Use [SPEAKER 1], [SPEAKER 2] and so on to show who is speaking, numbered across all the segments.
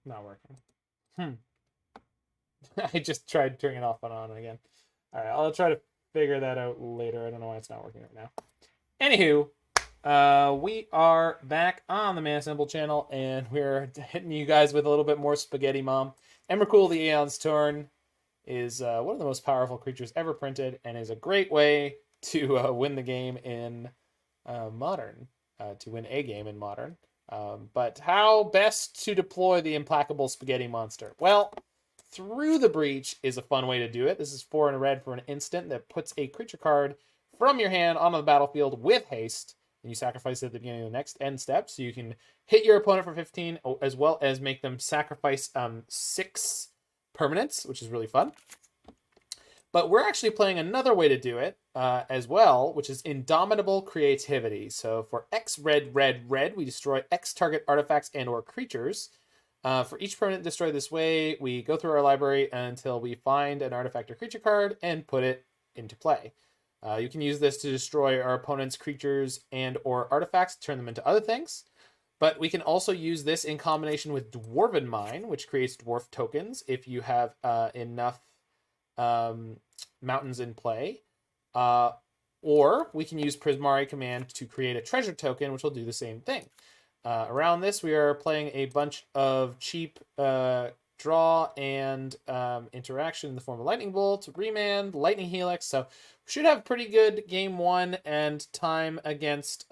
[SPEAKER 1] Not working. I just tried turning it off and on again. All right, I'll try to figure that out later. I don't know why it's not working right now. Anywho, we are back on the Mana Symbol channel, and we're hitting you guys with a little bit more Spaghetti Mom. Emrakul, the Aeons Tarn, is one of the most powerful creatures ever printed, and is a great way to win the game in Modern, to win a game in Modern. But how best to deploy the implacable Spaghetti Monster? Well, Through the Breach is a fun way to do it. This is 4 and a red for an instant that puts a creature card from your hand onto the battlefield with haste, and you sacrifice it at the beginning of the next end step, so you can hit your opponent for 15, as well as make them sacrifice 6 permanents, which is really fun. But we're actually playing another way to do it as well, which is Indomitable Creativity. So for X red, red, red, we destroy X target artifacts and or creatures. For each permanent destroyed this way, we go through our library until we find an artifact or creature card and put it into play. You can use this to destroy our opponent's creatures and or artifacts, turn them into other things. But we can also use this in combination with Dwarven Mine, which creates dwarf tokens if you have enough mountains in play. Or we can use Prismari Command to create a treasure token, which will do the same thing. Around this, we are playing a bunch of cheap draw and interaction in the form of Lightning Bolt, Remand, Lightning Helix. So we should have pretty good game 1 and time against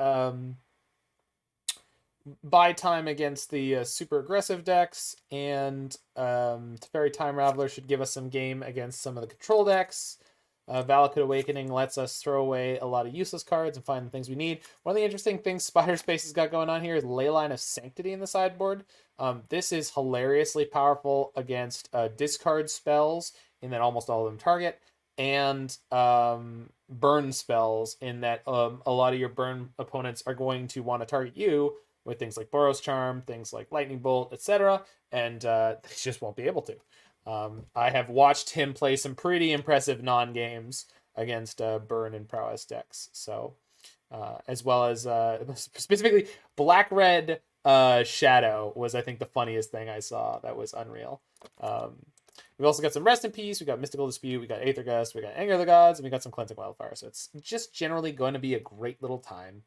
[SPEAKER 1] buy time against the super aggressive decks, and Teferi Time Raveler should give us some game against some of the control decks. Valakut Awakening lets us throw away a lot of useless cards and find the things we need. One of the interesting things Spiderspace has got going on here is Leyline of Sanctity in the sideboard. This is hilariously powerful against discard spells, in that almost all of them target, and burn spells, in that a lot of your burn opponents are going to want to target you with things like Boros Charm, things like Lightning Bolt, etc., and they just won't be able to. I have watched him play some pretty impressive non-games against burn and prowess decks. So, as well as specifically Black-Red Shadow was, I think, the funniest thing I saw. That was unreal. We've also got some Rest in Peace. We got Mystical Dispute. We got Aether Gust. We got Anger of the Gods, and we got some Cleansing Wildfire. So it's just generally going to be a great little time.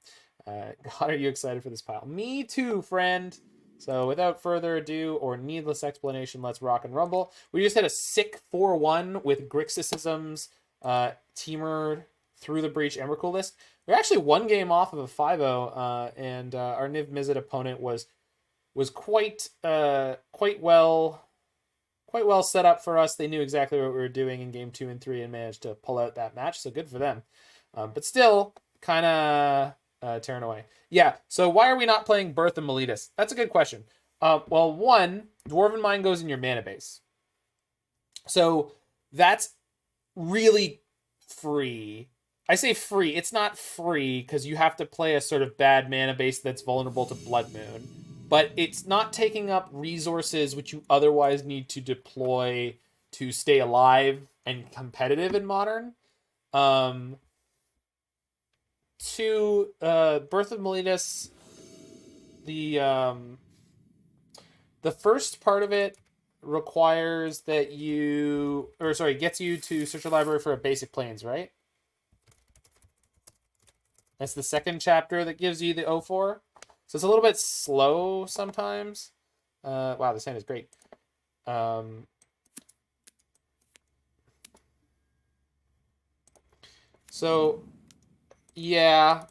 [SPEAKER 1] God, are you excited for this pile? Me too, friend. So without further ado or needless explanation, let's rock and rumble. We just had a sick 4-1 with Grixisism's Teamer Through the Breach Emrakul list. We're actually one game off of a 5-0, and our Niv Mizzet opponent was quite well set up for us. They knew exactly what we were doing in game 2 and 3 and managed to pull out that match. So good for them. But still, kind of tearing away. Yeah, so why are we not playing Birth of Meletis? That's a good question. Well, one, Dwarven Mine goes in your mana base. So that's really free. I say free. It's not free because you have to play a sort of bad mana base that's vulnerable to Blood Moon. But it's not taking up resources which you otherwise need to deploy to stay alive and competitive in Modern. To Birth of Meletis, the first part of it requires that gets you to search your library for a basic plains, right? That's the second chapter that gives you the 0-4. So it's a little bit slow sometimes. Wow, this hand is great. So yeah,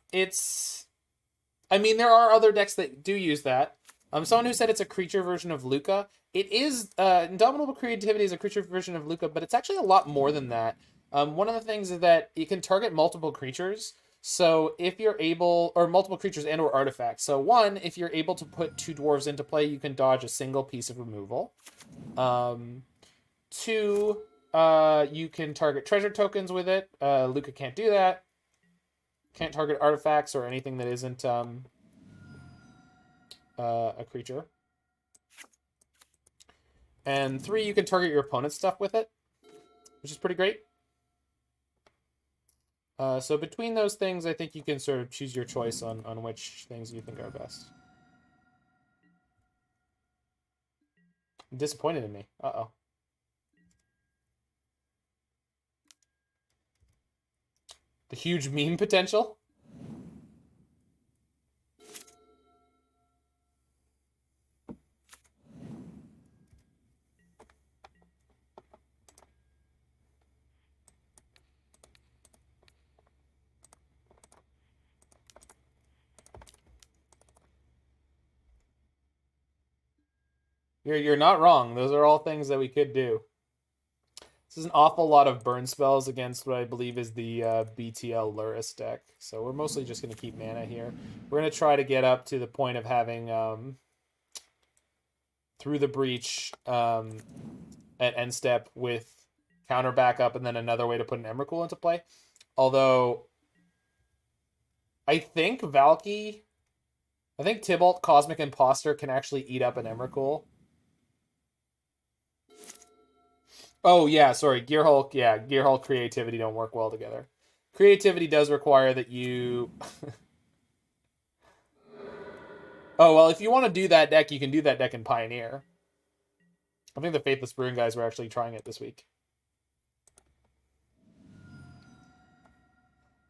[SPEAKER 1] I mean, there are other decks that do use that. Someone who said it's a creature version of Luca. It is, Indomitable Creativity is a creature version of Luca, but it's actually a lot more than that. One of the things is that it can target multiple creatures. So if you're able, or multiple creatures and or artifacts. So one, if you're able to put 2 dwarves into play, you can dodge a single piece of removal. 2, you can target treasure tokens with it. Luca can't do that. Can't target artifacts or anything that isn't a creature. And 3, you can target your opponent's stuff with it, which is pretty great. So between those things, I think you can sort of choose your choice on which things you think are best. Disappointed in me. Uh-oh. The huge meme potential? You're not wrong. Those are all things that we could do. This is an awful lot of burn spells against what I believe is the BTL Luris deck. So we're mostly just going to keep mana here. We're going to try to get up to the point of having Through the Breach at end step with counter backup and then another way to put an Emrakul into play. Although I think Tybalt Cosmic Imposter can actually eat up an Emrakul. Oh, yeah, sorry. Gearhulk Creativity don't work well together. Creativity does require that you... Oh, well, if you want to do that deck, you can do that deck in Pioneer. I think the Faithless Brewing guys were actually trying it this week.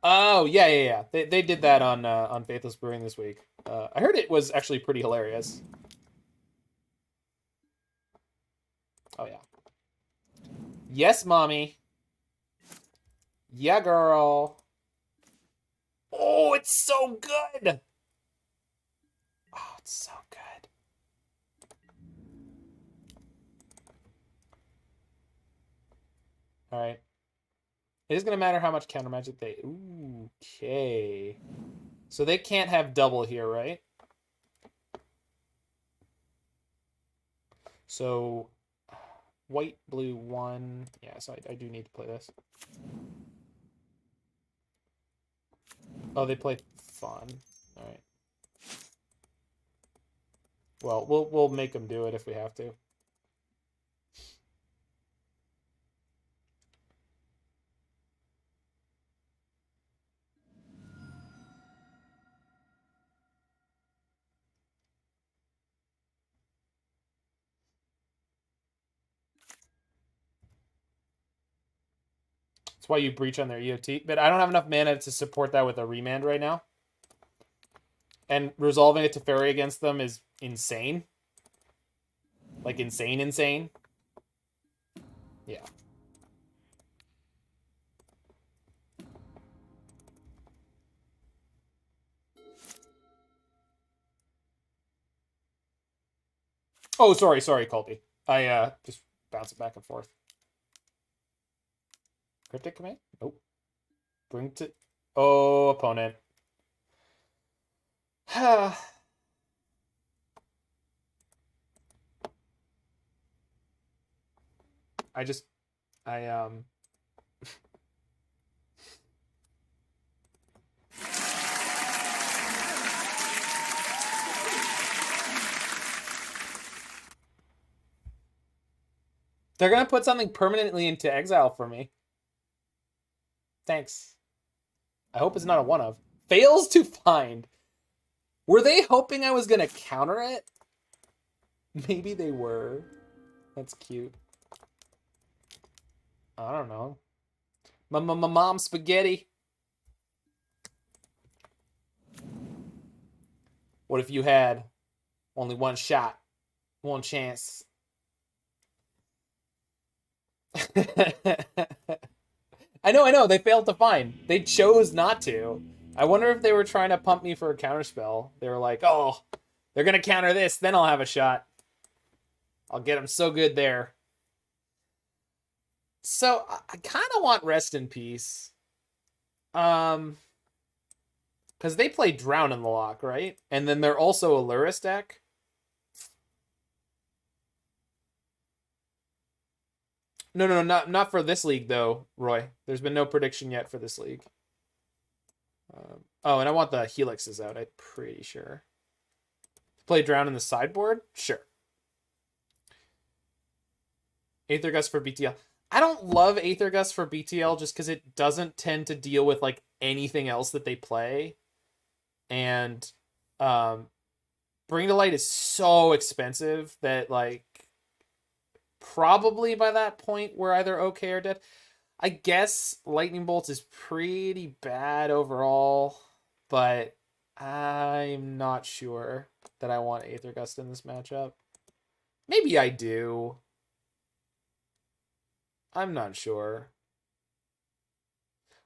[SPEAKER 1] Oh, yeah. They did that on Faithless Brewing this week. I heard it was actually pretty hilarious. Oh, yeah. Yes, mommy. Yeah, girl. Oh, it's so good. Oh, it's so good. All right. It is going to matter how much counter magic they... Ooh, okay. So they can't have double here, right? So... White, blue, 1. Yeah, so I do need to play this. Oh, they play Fawn. All right. Well, we'll make them do it if we have to. That's why you breach on their EOT. But I don't have enough mana to support that with a Remand right now. And resolving a Teferi against them is insane. Like, insane. Yeah. Oh, sorry, Colby. I just bounce it back and forth. Cryptic Command? Nope. Bring to... Oh, opponent. I They're gonna put something permanently into exile for me. Thanks. I hope it's not a one of. Fails to find. Were they hoping I was gonna counter it? Maybe they were. That's cute. I don't know. Mom spaghetti. What if you had only one shot, one chance? I know. They failed to find. They chose not to. I wonder if they were trying to pump me for a counterspell. They were like, oh, they're going to counter this, then I'll have a shot. I'll get them so good there. So, I kind of want Rest in Peace. Because they play Drown in the lock, right? And then they're also a Luris deck. No, not for this league, though, Roy. There's been no prediction yet for this league. Oh, and I want the Helixes out, I'm pretty sure. Play Drown in the sideboard? Sure. Aether Gust for BTL. I don't love Aether Gust for BTL just because it doesn't tend to deal with, like, anything else that they play. And Bring to Light is so expensive that, like, probably by that point we're either okay or dead. I guess Lightning Bolts is pretty bad overall, but I'm not sure that I want Aether Gust in this matchup. Maybe I do. I'm not sure.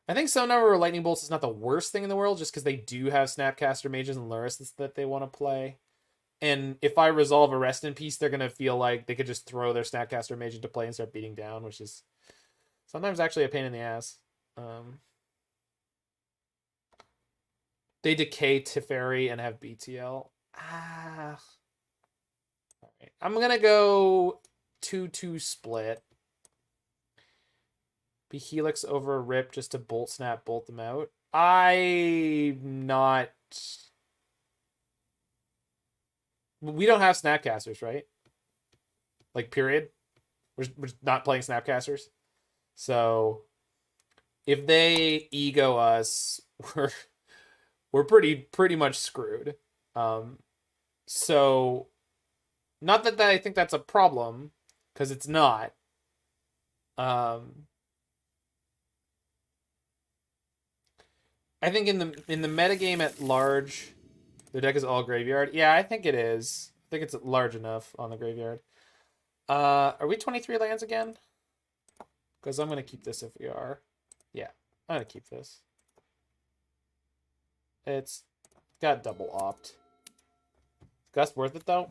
[SPEAKER 1] I think some number of Lightning Bolts is not the worst thing in the world, just because they do have Snapcaster Mages and Lurists that they want to play. And if I resolve a Rest in Peace, they're going to feel like they could just throw their Snapcaster Mage into play and start beating down, which is sometimes actually a pain in the ass. They decay Teferi and have BTL. All right. I'm going to go 2-2 split. Be Helix over Rip just to Bolt Snap, bolt them out. I'm not... We don't have Snapcasters, right? Like, period. We're not playing Snapcasters. So, if they ego us, we're pretty much screwed. So, not that I think that's a problem, because it's not. I think in the metagame at large, the deck is all graveyard. Yeah, I think it is. I think it's large enough on the graveyard. Are we 23 lands again? Because I'm going to keep this if we are. Yeah, I'm going to keep this. It's got double opt. Gust worth it though?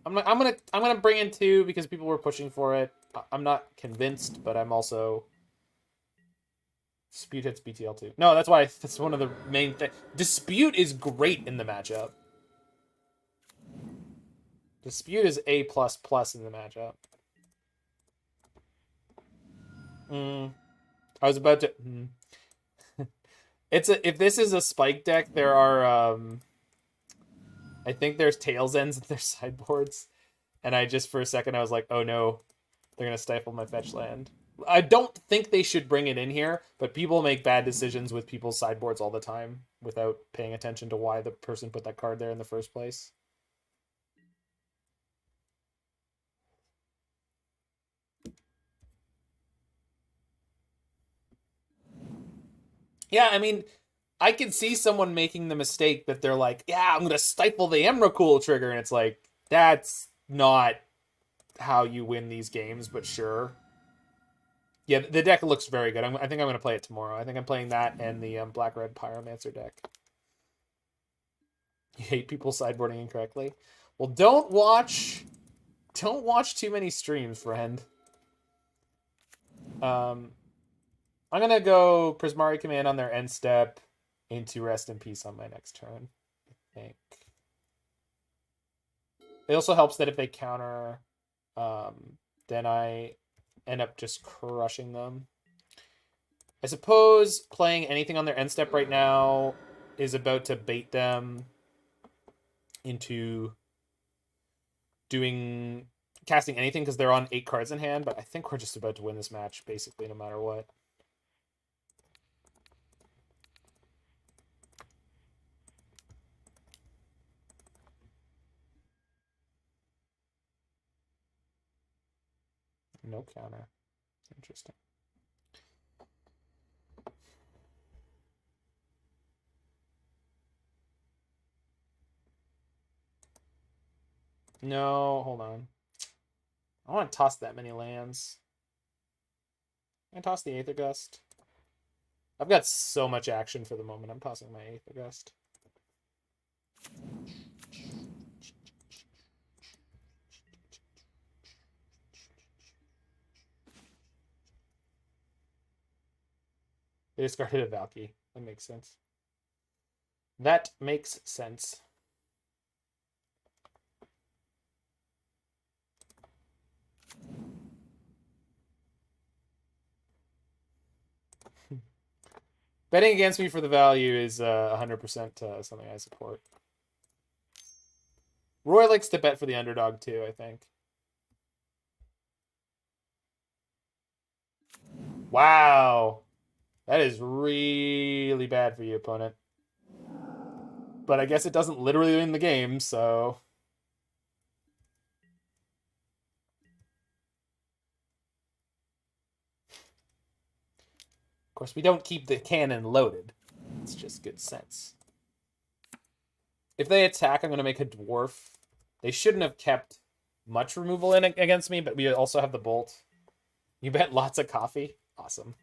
[SPEAKER 1] I'm gonna bring in 2 because people were pushing for it. I'm not convinced, but I'm also... Dispute hits BTL too. No, that's why that's one of the main things. Dispute is great in the matchup. Dispute is A++ in the matchup. I was about to... If this is a spike deck, there are... I think there's Tails Ends in their sideboards. And I just, for a second, I was like, oh no, they're going to stifle my fetch land. I don't think they should bring it in here, but people make bad decisions with people's sideboards all the time without paying attention to why the person put that card there in the first place. Yeah, I mean, I can see someone making the mistake that they're like, yeah, I'm going to stifle the Emrakul trigger, and it's like, that's not how you win these games, but sure. Yeah, the deck looks very good. I think I'm going to play it tomorrow. I think I'm playing that and the Black-Red Pyromancer deck. You hate people sideboarding incorrectly? Well, don't watch too many streams, friend. I'm going to go Prismari Command on their end step into Rest in Peace on my next turn, I think. It also helps that if they counter, then I end up just crushing them. I suppose playing anything on their end step right now is about to bait them into casting anything because they're on 8 cards in hand, but I think we're just about to win this match basically no matter what. No counter. Interesting. No, hold on. I want to toss that many lands. Can I toss the Aether Gust? I've got so much action for the moment. I'm tossing my Aether Gust. They discarded a Valky. That makes sense. That makes sense. Betting against me for the value is 100% something I support. Roy likes to bet for the underdog too, I think. Wow. That is really bad for you, opponent. But I guess it doesn't literally win the game, so... course, we don't keep the cannon loaded. It's just good sense. If they attack, I'm going to make a dwarf. They shouldn't have kept much removal in against me, but we also have the bolt. You bet lots of coffee. Awesome.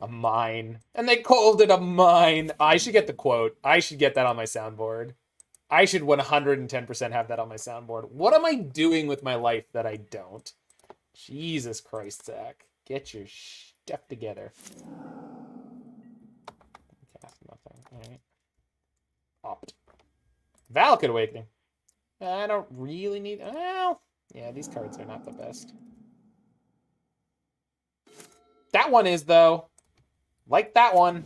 [SPEAKER 1] A mine. And they called it a mine. I should get the quote. I should get that on my soundboard. I should 110% have that on my soundboard. What am I doing with my life that I don't? Jesus Christ, Zach. Get your stuff together. Cast nothing. All right. Opt. Valakut Awakening. I don't really need... Well, yeah, these cards are not the best. That one is, though. Like that one.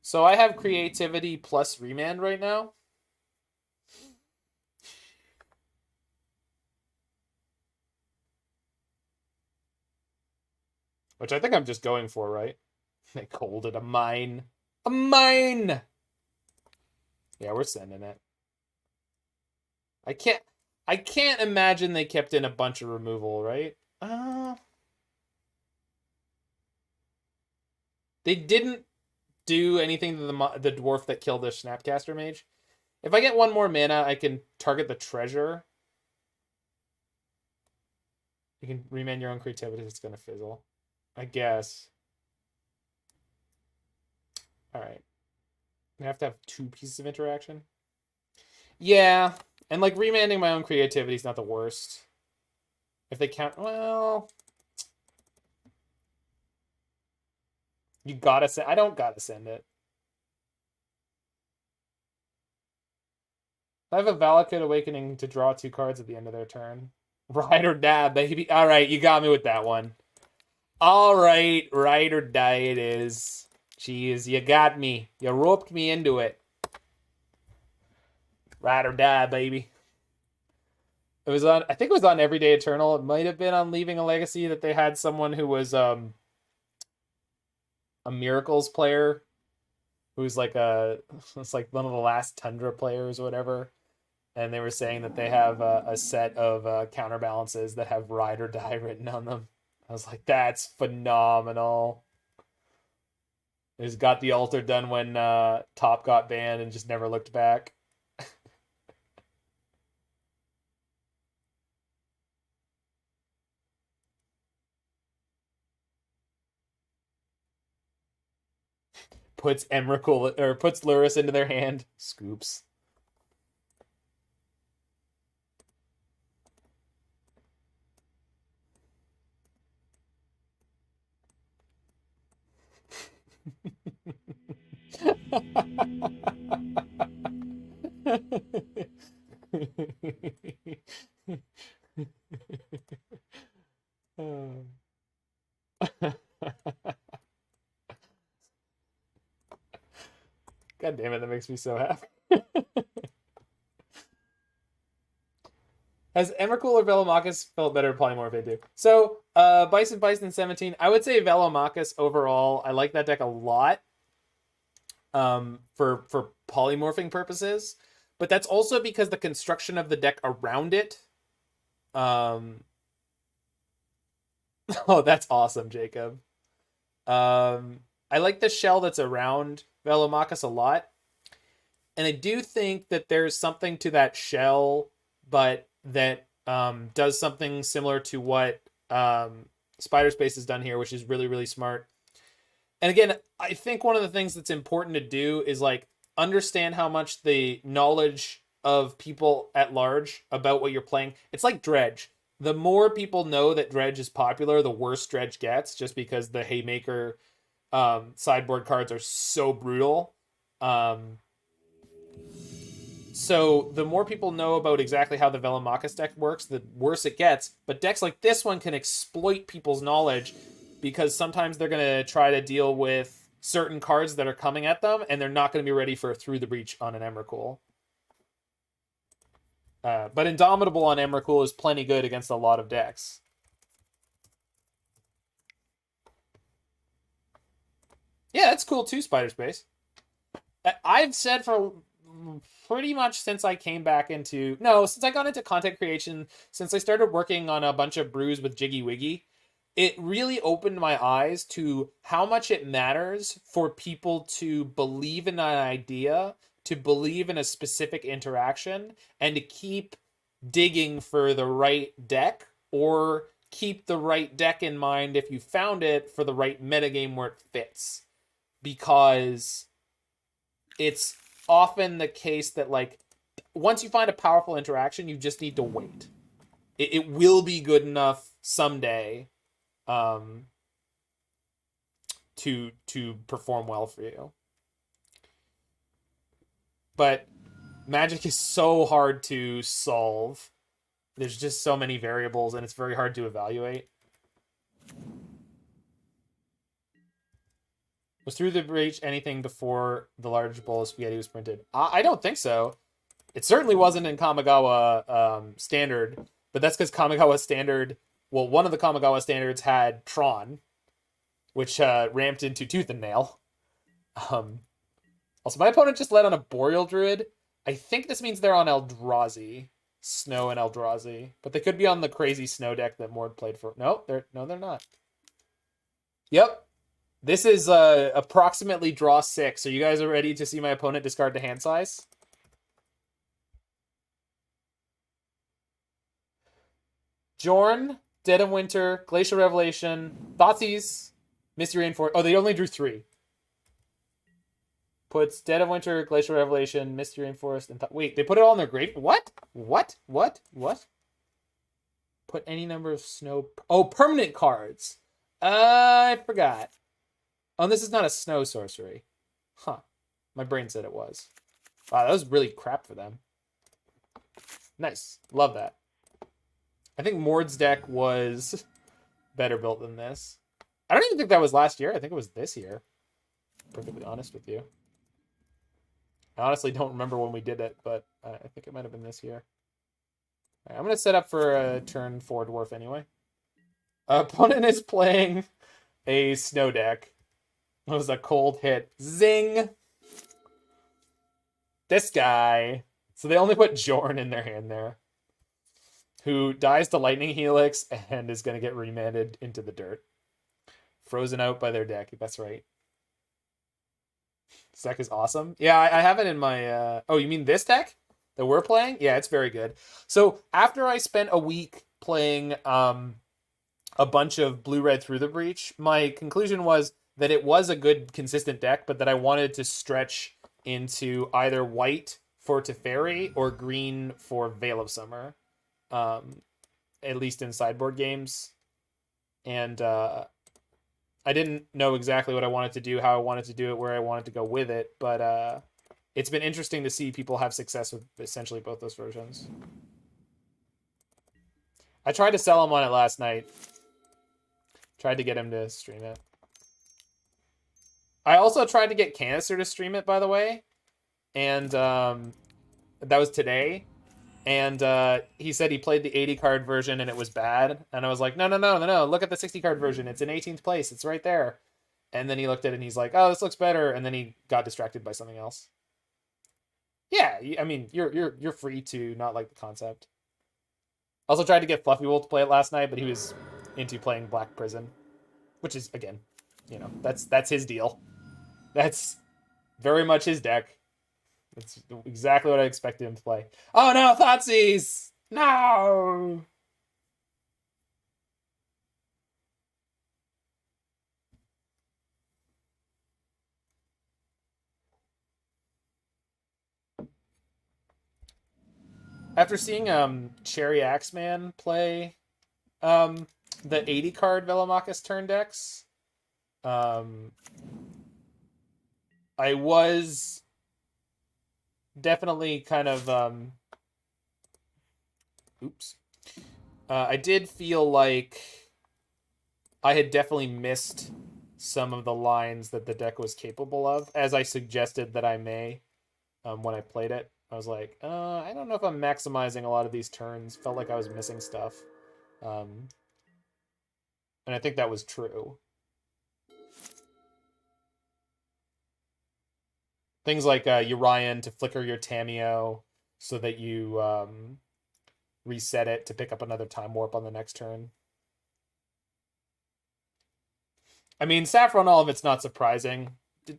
[SPEAKER 1] So I have Creativity plus Remand right now. Which I think I'm just going for, right? They called it a mine. A mine! Yeah, we're sending it. I can't imagine they kept in a bunch of removal, right? They didn't do anything to the dwarf that killed the Snapcaster Mage. If I get one more mana, I can target the treasure. You can remand your own creativity. It's going to fizzle, I guess. All right. I have to have 2 pieces of interaction. Yeah. And, like, remanding my own creativity is not the worst. If they count... Well... You gotta send... I don't gotta send it. I have a Valakut Awakening to draw 2 cards at the end of their turn. Ride or die, baby. All right, you got me with that one. All right, ride or die it is. Jeez, you got me. You roped me into it. Ride or die, baby. It was on... I think it was on Everyday Eternal. It might have been on Leaving a Legacy that they had someone who was a Emrakul player who's like it's like one of the last Tundra players or whatever, and they were saying that they have a set of counterbalances that have Ride or Die written on them. I was like, that's phenomenal. He's got the altar done when Top got banned and just never looked back. Puts Emrakul or puts Luris into their hand. Scoops. God damn it, that makes me so happy. Has Emrakul or Velomachus felt better polymorph they do? So, Bison 17, I would say Velomachus overall, I like that deck a lot. For polymorphing purposes. But that's also because the construction of the deck around it. Oh, that's awesome, Jacob. I like the shell that's around Velomachus a lot. And I do think that there's something to that shell, but that does something similar to what Spiderspace has done here, which is really, really smart. And again, I think one of the things that's important to do is like understand how much the knowledge of people at large about what you're playing. It's like Dredge. The more people know that Dredge is popular, the worse Dredge gets, just because the Haymaker sideboard cards are so brutal. So the more people know about exactly how the Velomachus deck works, the worse it gets. But decks like this one can exploit people's knowledge, because sometimes they're going to try to deal with certain cards that are coming at them, and they're not going to be ready for Through the Breach on an Emrakul. But Indomitable on Emrakul is plenty good against a lot of decks. Yeah, that's cool too, Spiderspace. I've said for pretty much since I came back into... No, since I got into content creation, since I started working on a bunch of brews with Jiggy Wiggy, it really opened my eyes to how much it matters for people to believe in an idea, to believe in a specific interaction, and to keep digging for the right deck, or keep the right deck in mind if you found it for the right metagame where it fits. Because it's often the case that, like, once you find a powerful interaction, you just need to wait. It will be good enough someday to perform well for you. But Magic is so hard to solve. There's just so many variables, and it's very hard to evaluate. Was Through the Breach anything before the large bowl of spaghetti was printed? I don't think so. It certainly wasn't in Kamigawa Standard, but that's because Kamigawa Standard... Well, one of the Kamigawa Standards had Tron, which ramped into Tooth and Nail. Also, my opponent just led on a Boreal Druid. I think this means they're on Eldrazi. Snow and Eldrazi. But they could be on the crazy Snow deck that Mord played for. No, they're not. Yep. This is approximately draw 6. Are you guys ready to see my opponent discard to hand size? Jorn, Dead of Winter, Glacial Revelation, Thoughtseize, Misty Rainforest. Oh, they only drew 3. Puts Dead of Winter, Glacial Revelation, Misty Rainforest, and... Wait, they put it all in their grave? What? What? Put any number of snow... Oh, permanent cards. I forgot. Oh, this is not a snow sorcery. Huh. My brain said it was. Wow, that was really crap for them. Nice. Love that. I think Mord's deck was better built than this. I don't even think that was last year. I think it was this year. Perfectly honest with you. I honestly don't remember when we did it, but I think it might have been this year. All right, I'm going to set up for a turn 4 Dwarf anyway. Opponent is playing a Snow deck. It was a cold hit. Zing! This guy. So they only put Jorn in their hand there, who dies to Lightning Helix and is going to get remanded into the dirt. Frozen out by their deck. That's right. This deck is awesome. Yeah, I have it in my... Oh, you mean this deck that we're playing? Yeah, it's very good. So after I spent a week playing a bunch of Blue-Red Through the Breach, my conclusion was that it was a good, consistent deck, but that I wanted to stretch into either white for Teferi or green for Veil of Summer. At least in sideboard games. And I didn't know exactly what I wanted to do, how I wanted to do it, where I wanted to go with it, but it's been interesting to see people have success with essentially both those versions. I tried to sell him on it last night. Tried to get him to stream it. I also tried to get Canister to stream it, by the way. And that was today. And he said he played the 80-card version and it was bad. And I was like, no. Look at the 60-card version. It's in 18th place. It's right there. And then he looked at it and he's like, oh, this looks better. And then he got distracted by something else. Yeah, I mean, you're free to not like the concept. Also tried to get Fluffy Wolf to play it last night, but he was into playing Black Prison, which is, again, you know, that's his deal. That's very much his deck. It's exactly what I expected him to play. Oh no, Thoughtseize! No! After seeing Cherry Axeman play the 80-card Velomachus turn decks, I was definitely kind of I did feel like I had definitely missed some of the lines that the deck was capable of, as I suggested that I may when I played it. I was like, I don't know if I'm maximizing a lot of these turns. Felt like I was missing stuff. And I think that was true. Things like Urian to flicker your Tamiyo so that you reset it to pick up another Time Warp on the next turn. I mean, Saffron Olive, it's not surprising.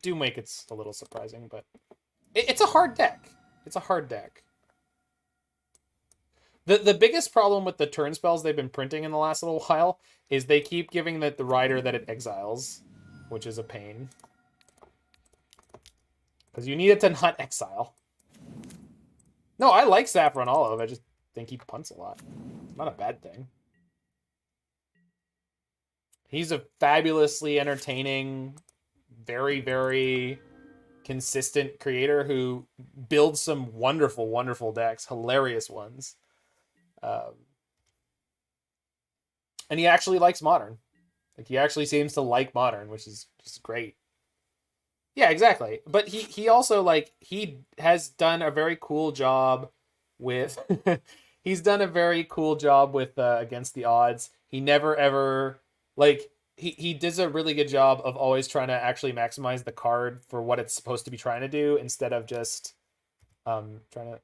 [SPEAKER 1] Do make it's a little surprising, but it's a hard deck. It's a hard deck. The biggest problem with the turn spells they've been printing in the last little while is they keep giving the rider that it exiles, which is a pain. Because you need it to not exile. No, I like Saffron Olive. I just think he punts a lot. Not a bad thing. He's a fabulously entertaining, very, very consistent creator who builds some wonderful, wonderful decks. Hilarious ones. And he actually likes Modern. Like, he actually seems to like Modern, which is just great. Yeah, exactly. But he also, like, he has done a very cool job with... he's done a very cool job with Against the Odds. He never, ever... Like, he does a really good job of always trying to actually maximize the card for what it's supposed to be trying to do, instead of just trying to...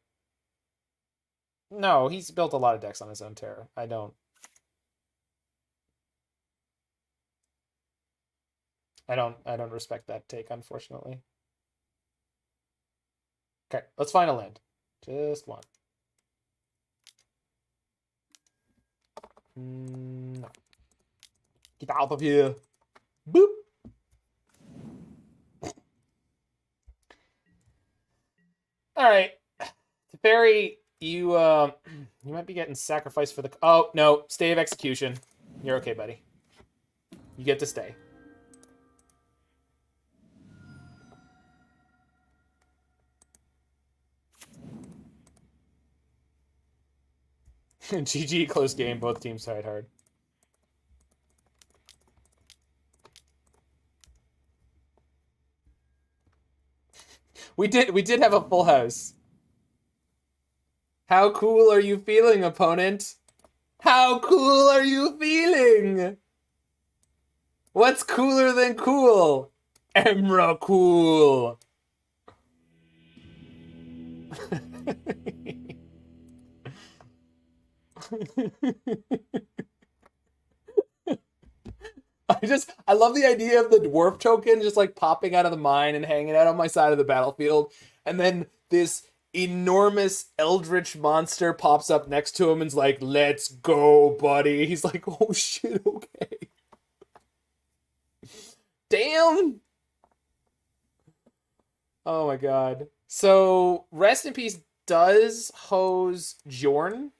[SPEAKER 1] No, he's built a lot of decks on his own terror. I don't respect that take, unfortunately. Okay, let's find a land. Just one. No. Get out of here. Boop. All right. Teferi, you might be getting sacrificed for the... Oh, no. Stay of execution. You're okay, buddy. You get to stay. GG, close game. Both teams tried hard. We did have a full house. How cool are you feeling, opponent? How cool are you feeling? What's cooler than cool? Emrakul. I love the idea of the dwarf token just like popping out of the mine and hanging out on my side of the battlefield, and then this enormous eldritch monster pops up next to him and's like, "Let's go, buddy." He's like, "Oh shit, okay." Damn. Oh my god. So Rest in Peace does hose Jorn.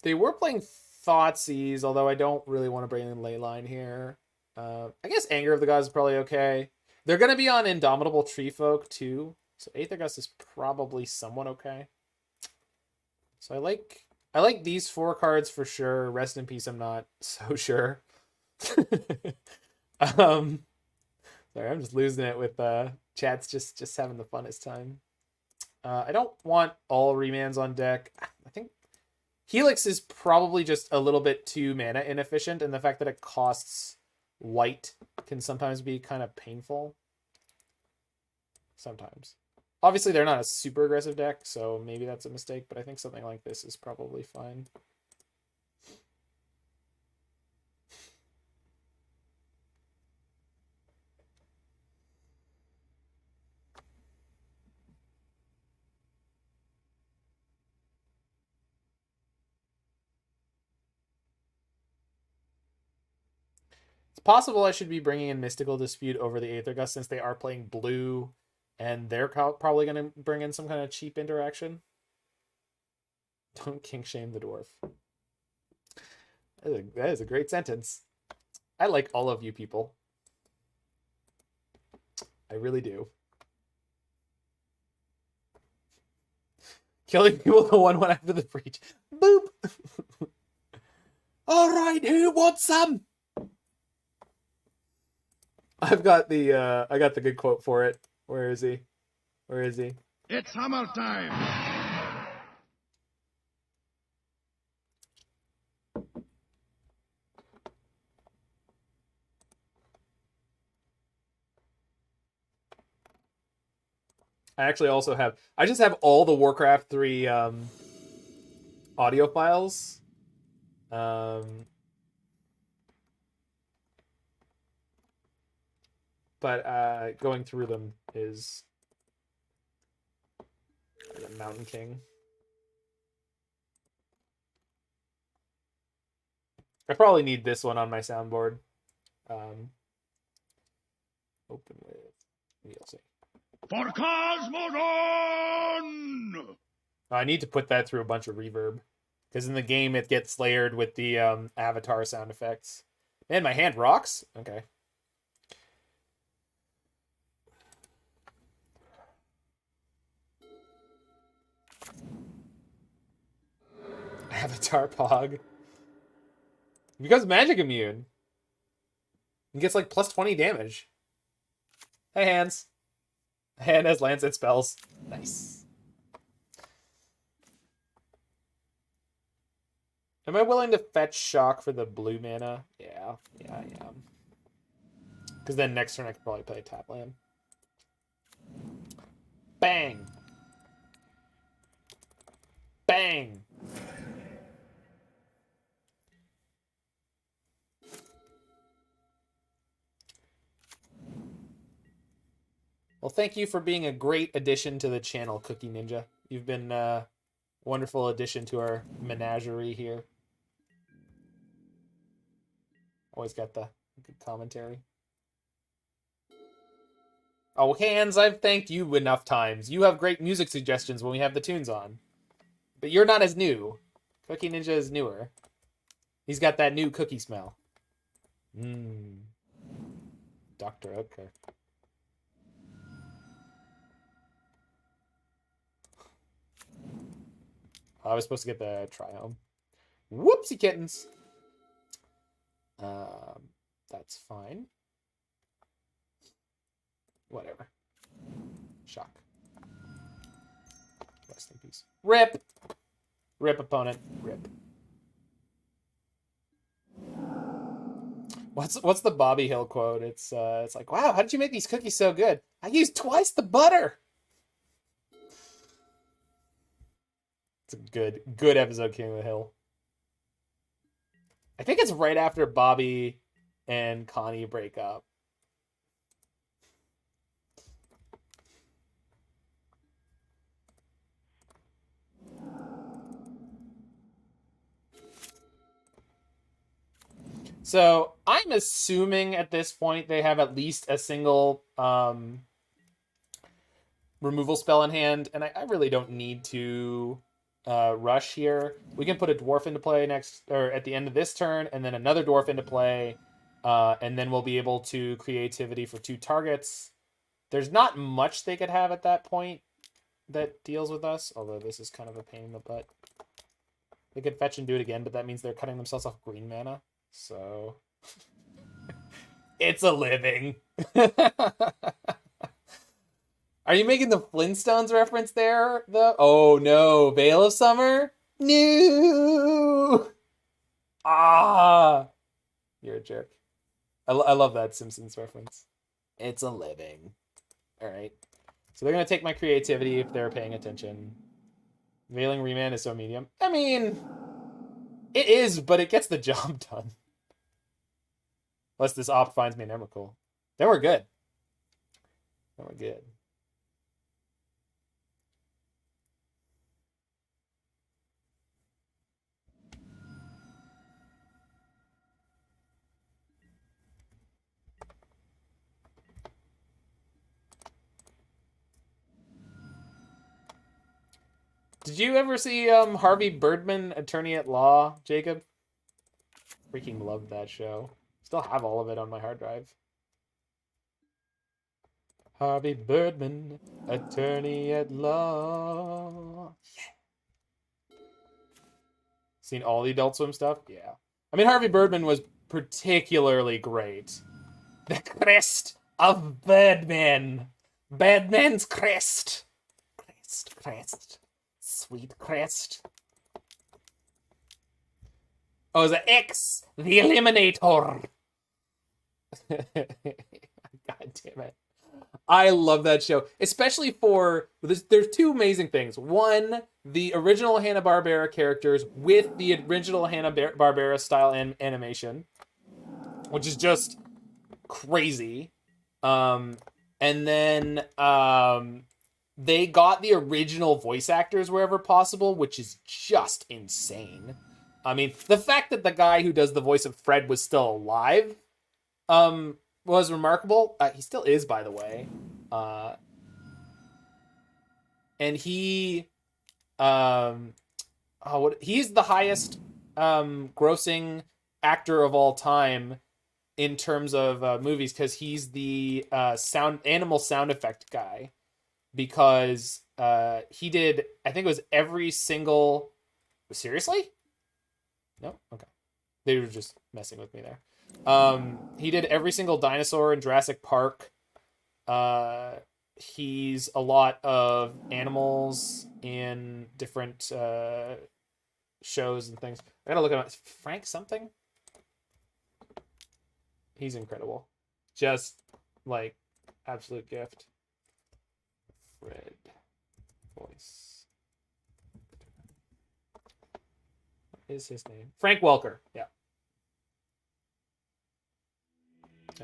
[SPEAKER 1] They were playing Thoughtseize, although I don't really want to bring in Leyline here. I guess Anger of the Gods is probably okay. They're going to be on Indomitable Treefolk too, so Aether Gust is probably somewhat okay. So I like these 4 cards for sure. Rest in Peace, I'm not so sure. Sorry, I'm just losing it with chat's just having the funnest time. I don't want all remands on deck. I think Helix is probably just a little bit too mana inefficient, and the fact that it costs white can sometimes be kind of painful. Sometimes. Obviously, they're not a super aggressive deck, so maybe that's a mistake, but I think something like this is probably fine. It's possible I should be bringing in Mystical Dispute over the Aether Gust, since they are playing blue, and they're probably going to bring in some kind of cheap interaction. Don't kink shame the dwarf. That is a great sentence. I like all of you people. I really do. Killing people the one after the breach. Boop! Alright, who wants some? I got the good quote for it. Where is he? Where is he?
[SPEAKER 2] It's hammer time!
[SPEAKER 1] I actually also have... I just have all the Warcraft 3 audio files. But going through them is the Mountain King. I probably need this one on my soundboard. Open with DLC.
[SPEAKER 2] For Cosmodon!
[SPEAKER 1] I need to put that through a bunch of reverb. Because in the game, it gets layered with the avatar sound effects. Man, my hand rocks? Okay. Avatar Pog. He becomes magic immune. He gets like plus 20 damage. Hey, hands. Hand has Lancet spells. Nice. Am I willing to fetch Shock for the blue mana? Yeah, I am. Because then next turn I could probably play tap land. Bang! Bang! Well, thank you for being a great addition to the channel, Cookie Ninja. You've been a wonderful addition to our menagerie here. Always got the good commentary. Oh, Hands, I've thanked you enough times. You have great music suggestions when we have the tunes on. But you're not as new. Cookie Ninja is newer. He's got that new cookie smell. Dr. Oetker. I was supposed to get the Triome. Whoopsie kittens. That's fine. Whatever. Shock. Rest in peace. Rip! Rip, opponent. Rip. What's the Bobby Hill quote? It's like, wow, how did you make these cookies so good? I used twice the butter. It's a good episode, King of the Hill. I think it's right after Bobby and Connie break up. So I'm assuming at this point they have at least a single removal spell in hand, and I really don't need to rush here. We can put a dwarf into play next or at the end of this turn, and then another dwarf into play, and then we'll be able to creativity for 2 targets. There's not much they could have at that point that deals with us, although this is kind of a pain in the butt. They could fetch and do it again, but that means they're cutting themselves off green mana. So it's a living. Are you making the Flintstones reference there, though? Oh, no. Veil of Summer? No! Ah! You're a jerk. I love that Simpsons reference. It's a living. All right. So they're going to take my creativity if they're paying attention. Veiling Remand is so medium. I mean, it is, but it gets the job done. Unless this op finds me an Emrakul. Then we're good. Then we're good. Did you ever see Harvey Birdman, Attorney at Law, Jacob? Freaking loved that show. Still have all of it on my hard drive. Harvey Birdman, Attorney at Law. Yeah. Seen all the Adult Swim stuff? Yeah. I mean, Harvey Birdman was particularly great. The crest of Birdman. Birdman's crest. Crest. Sweet crest. Oh, the X, the Eliminator. God damn it. I love that show, especially for there's two amazing things. One, the original Hanna-Barbera characters with the original Hanna-Barbera style animation, which is just crazy. And then they got the original voice actors wherever possible, which is just insane. I mean, the fact that the guy who does the voice of Fred was still alive was remarkable. He still is, by the way. And he he's the highest grossing actor of all time in terms of movies, because he's the animal sound effect guy, because he did, I think it was every single... Seriously? No? Okay. They were just messing with me there. He did every single dinosaur in Jurassic Park. He's a lot of animals in different shows and things. I gotta look at Frank something. He's incredible. Just like absolute gift. Fred voice. What is his name? Frank Welker. Yeah.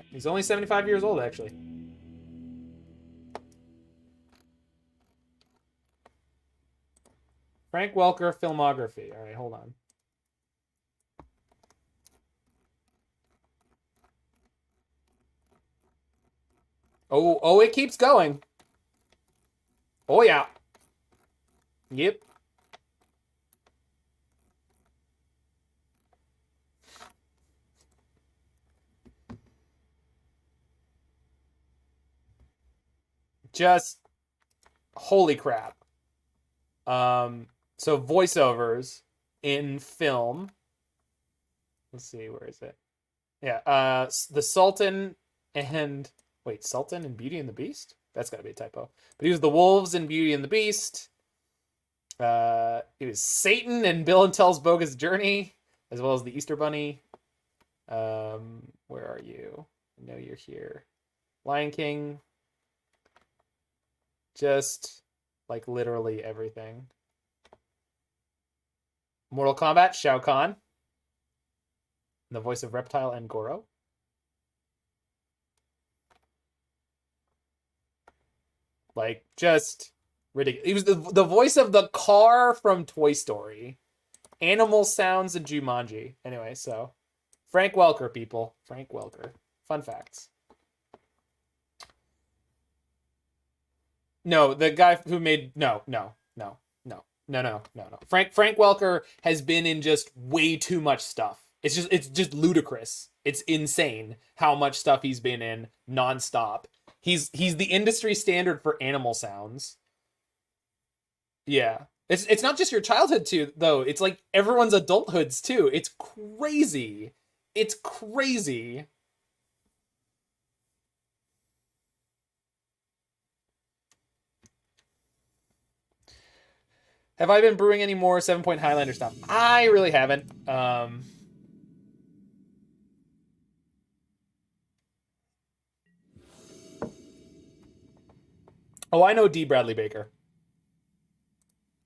[SPEAKER 1] He's only 75 years old, actually. Frank Welker filmography. All right, hold on. Oh, it keeps going. Oh, yeah. Yep. Just holy crap. So voiceovers in film. Let's see, where is it? Yeah, the Sultan and... Wait, Sultan and Beauty and the Beast? That's got to be a typo. But he was the wolves in Beauty and the Beast. He was Satan in Bill and Tell's Bogus Journey, as well as the Easter Bunny. Where are you? I know you're here. Lion King. Just, like, literally everything. Mortal Kombat, Shao Kahn. The voice of Reptile and Goro. Like, just ridiculous. He was the voice of the car from Toy Story. Animal sounds in Jumanji. Anyway, so Frank Welker, people. Frank Welker. Fun facts. No, the guy who made... No. Frank Welker has been in just way too much stuff. It's just ludicrous. It's insane how much stuff he's been in nonstop. He's the industry standard for animal sounds. Yeah. It's not just your childhood too, though. It's like everyone's adulthoods too. It's crazy. It's crazy. Have I been brewing any more 7-Point Highlander stuff? I really haven't. Oh, I know D. Bradley Baker.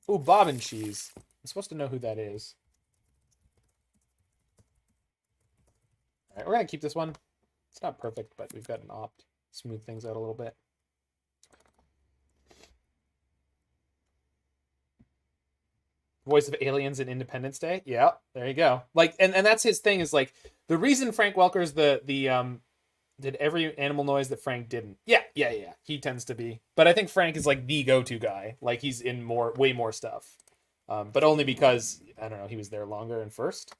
[SPEAKER 1] Ooh, Bob and Cheese. I'm supposed to know who that is. All right, we're going to keep this one. It's not perfect, but we've got an opt. Smooth things out a little bit. Voice of Aliens in Independence Day. Yeah, there you go. Like, and that's his thing, is like, the reason Frank Welker's did every animal noise that Frank didn't. Yeah. He tends to be. But I think Frank is like the go-to guy. Like, he's in way more stuff. But only because, I don't know, he was there longer and first.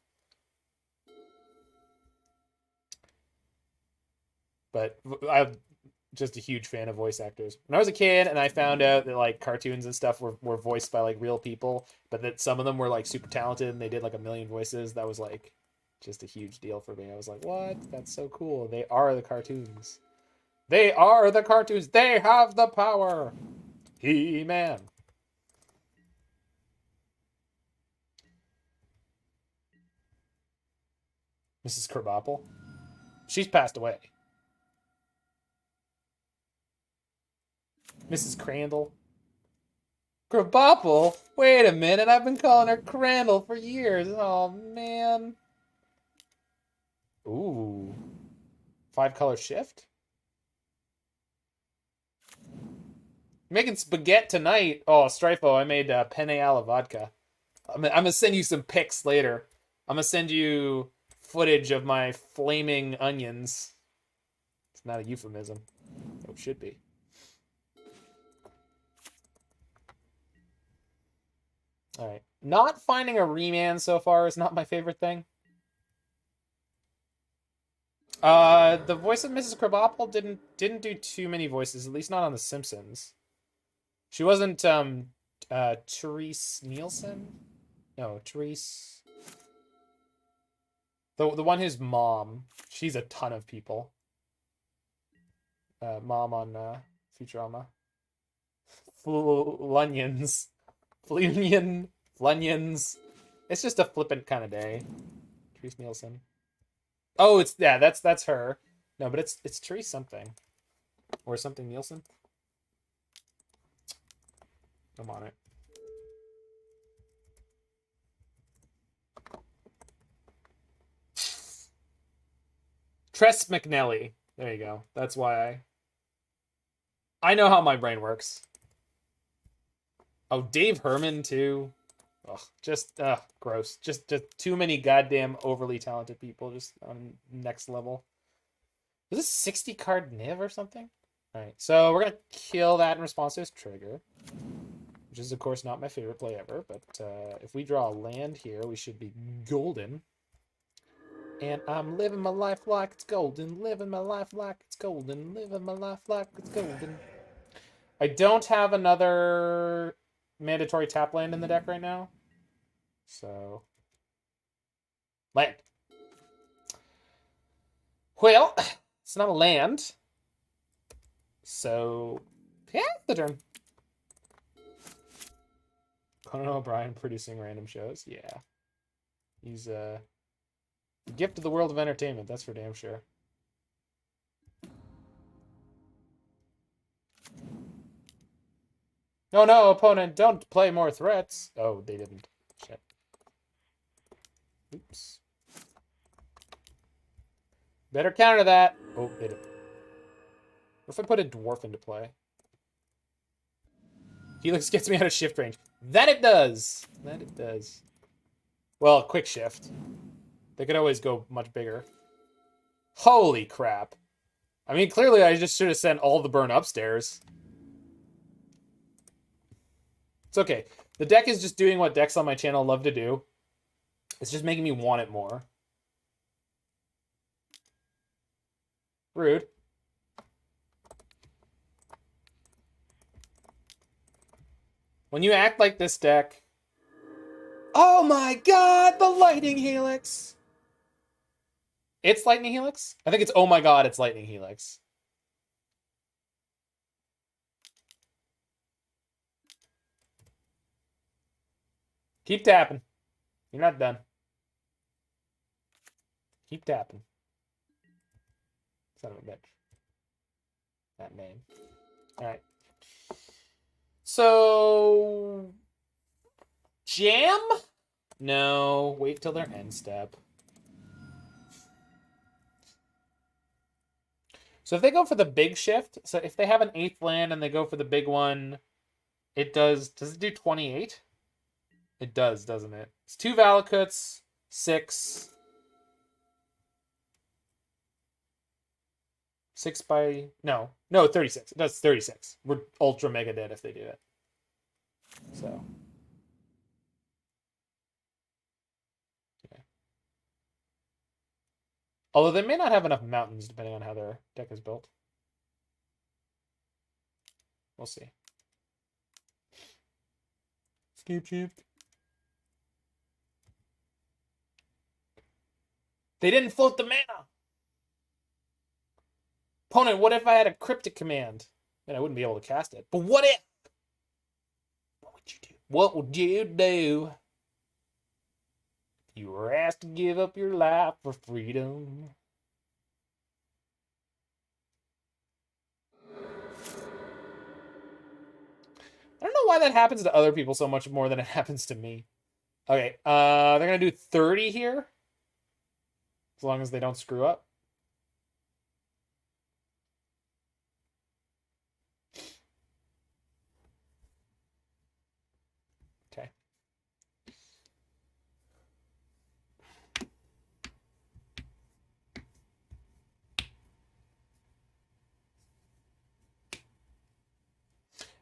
[SPEAKER 1] But I'm just a huge fan of voice actors. When I was a kid and I found out that like cartoons and stuff were voiced by like real people, but that some of them were like super talented and they did like a million voices, that was like just a huge deal for me. I was like, what? That's so cool. They are the cartoons. They are the cartoons. They have the power. He-Man. Mrs. Krabappel. She's passed away. Mrs. Crandall. Krabappel? Wait a minute, I've been calling her Crandall for years. Oh, man. Ooh. 5-color shift? Making spaghetti tonight. Oh, Strifo, I made penne alla vodka. I'm gonna send you some pics later. I'm gonna send you footage of my flaming onions. It's not a euphemism. Oh, it should be. All right. Not finding a Remand so far is not my favorite thing. The voice of Mrs. Krabappel didn't do too many voices, at least not on The Simpsons. She wasn't Therese Nielsen? No, Therese. The one who's mom. She's a ton of people. Mom on Futurama. Flunions. Flunions. It's just a flippant kind of day. Therese Nielsen. Oh, that's her. No, but it's Therese something. Or something Nielsen. I'm on it. Tress McNelly. There you go. That's why I know how my brain works. Oh, Dave Herman too. Ugh, just gross. Just too many goddamn overly talented people just on next level. Is this 60 card Niv or something? Alright, so we're gonna kill that in response to his trigger. Which is of course not my favorite play ever, but if we draw a land here, we should be golden. And I'm living my life like it's golden, living my life like it's golden, living my life like it's golden. I don't have another mandatory tap land in the deck right now. So, land. Well, it's not a land. So, yeah, the turn. Conan O'Brien producing random shows. Yeah. He's a gift to the world of entertainment, that's for damn sure. Oh no, opponent, don't play more threats. Oh, they didn't. Shit. Oops. Better counter that. Oh, they didn't. What if I put a dwarf into play? Helix gets me out of shift range. That it does. That it does. Well, quick shift. They could always go much bigger. Holy crap. I mean, clearly I just should have sent all the burn upstairs. It's okay. The deck is just doing what decks on my channel love to do. It's just making me want it more. Rude. When you act like this deck... Oh my god, the Lightning Helix! It's Lightning Helix? I think it's oh my god, it's Lightning Helix. Keep tapping. You're not done. Keep tapping. Son of a bitch. That name. Alright. So... Jam? No. Wait till their end step. So if they go for the big shift, so if they have an 8th land and they go for the big one, it does it do 28? It does, doesn't it? It's 2 Valakuts, 6. 6 by... No, 36. It does 36. We're ultra mega dead if they do it. So... Although they may not have enough mountains, depending on how their deck is built. We'll see. Skip shift. They didn't float the mana! Opponent, what if I had a cryptic command? Then I wouldn't be able to cast it. But what if? What would you do? What would you do? You were asked to give up your life for freedom. I don't know why that happens to other people so much more than it happens to me. Okay, they're gonna do 30 here. As long as they don't screw up. Okay.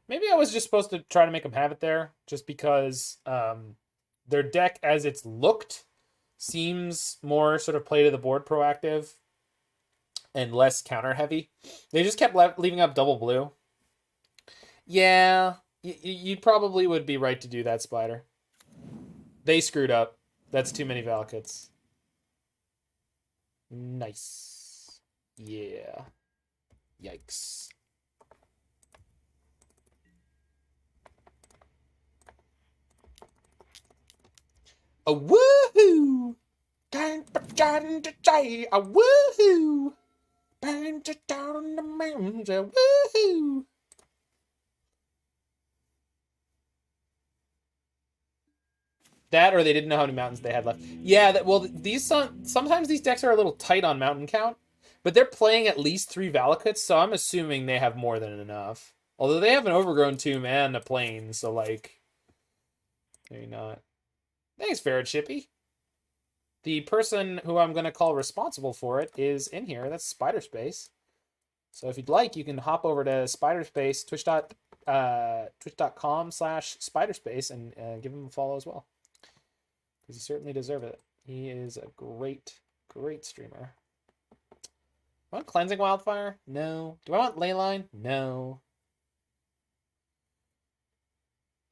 [SPEAKER 1] Maybe I was just supposed to try to make them have it there, just because their deck, as it's looked, seems more sort of play to the board proactive and less counter heavy. They just kept leaving up double blue. Yeah, you probably would be right to do that, Spider. They screwed up. That's too many Valakuts. Nice. Yeah. Yikes. A woohoo! A woohoo! Down the mountains, a woohoo! That, or they didn't know how many mountains they had left. Yeah, well, sometimes these decks are a little tight on mountain count, but they're playing at least 3 Valakuts, so I'm assuming they have more than enough. Although they have an Overgrown Tomb and a Plane, so like, maybe not. Thanks, Ferret Shippy. The person who I'm going to call responsible for it is in here. That's Spiderspace. So if you'd like, you can hop over to Spiderspace, twitch.com/Spiderspace, and give him a follow as well. Because he certainly deserves it. He is a great, great streamer. Do I want Cleansing Wildfire? No. Do I want Leyline? No.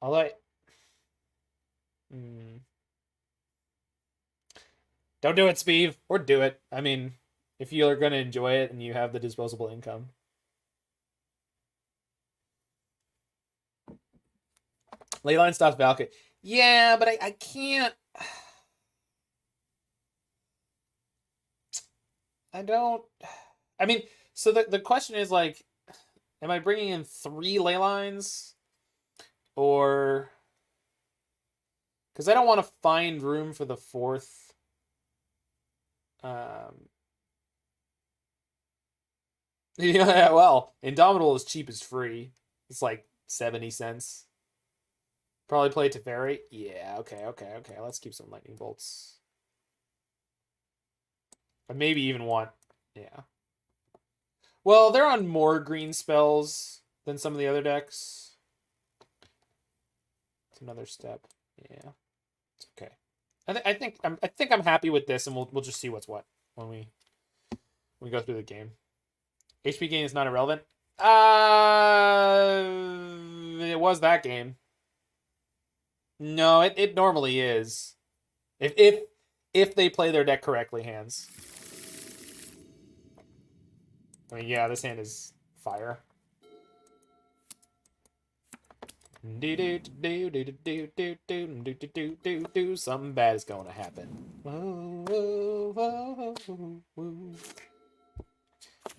[SPEAKER 1] Although Don't do it, Speeve. Or do it. I mean, if you're going to enjoy it and you have the disposable income. Leyline stops Valakut. Yeah, but I can't. I don't. I mean, so the question is like, am I bringing in 3 Leylines? Or. Because I don't want to find room for the 4th. Yeah, well, Indomitable is cheap as free. It's like 70 cents. Probably play Teferi. Yeah, okay. Let's keep some lightning bolts. I maybe even want, yeah. Well, they're on more green spells than some of the other decks. It's another step. Yeah, it's okay. I think I'm happy with this, and we'll just see what's what when we go through the game. HP gain is not irrelevant. It was that game. No, it normally is. If they play their deck correctly, hands. I mean, yeah, this hand is fire. Something bad is going to happen.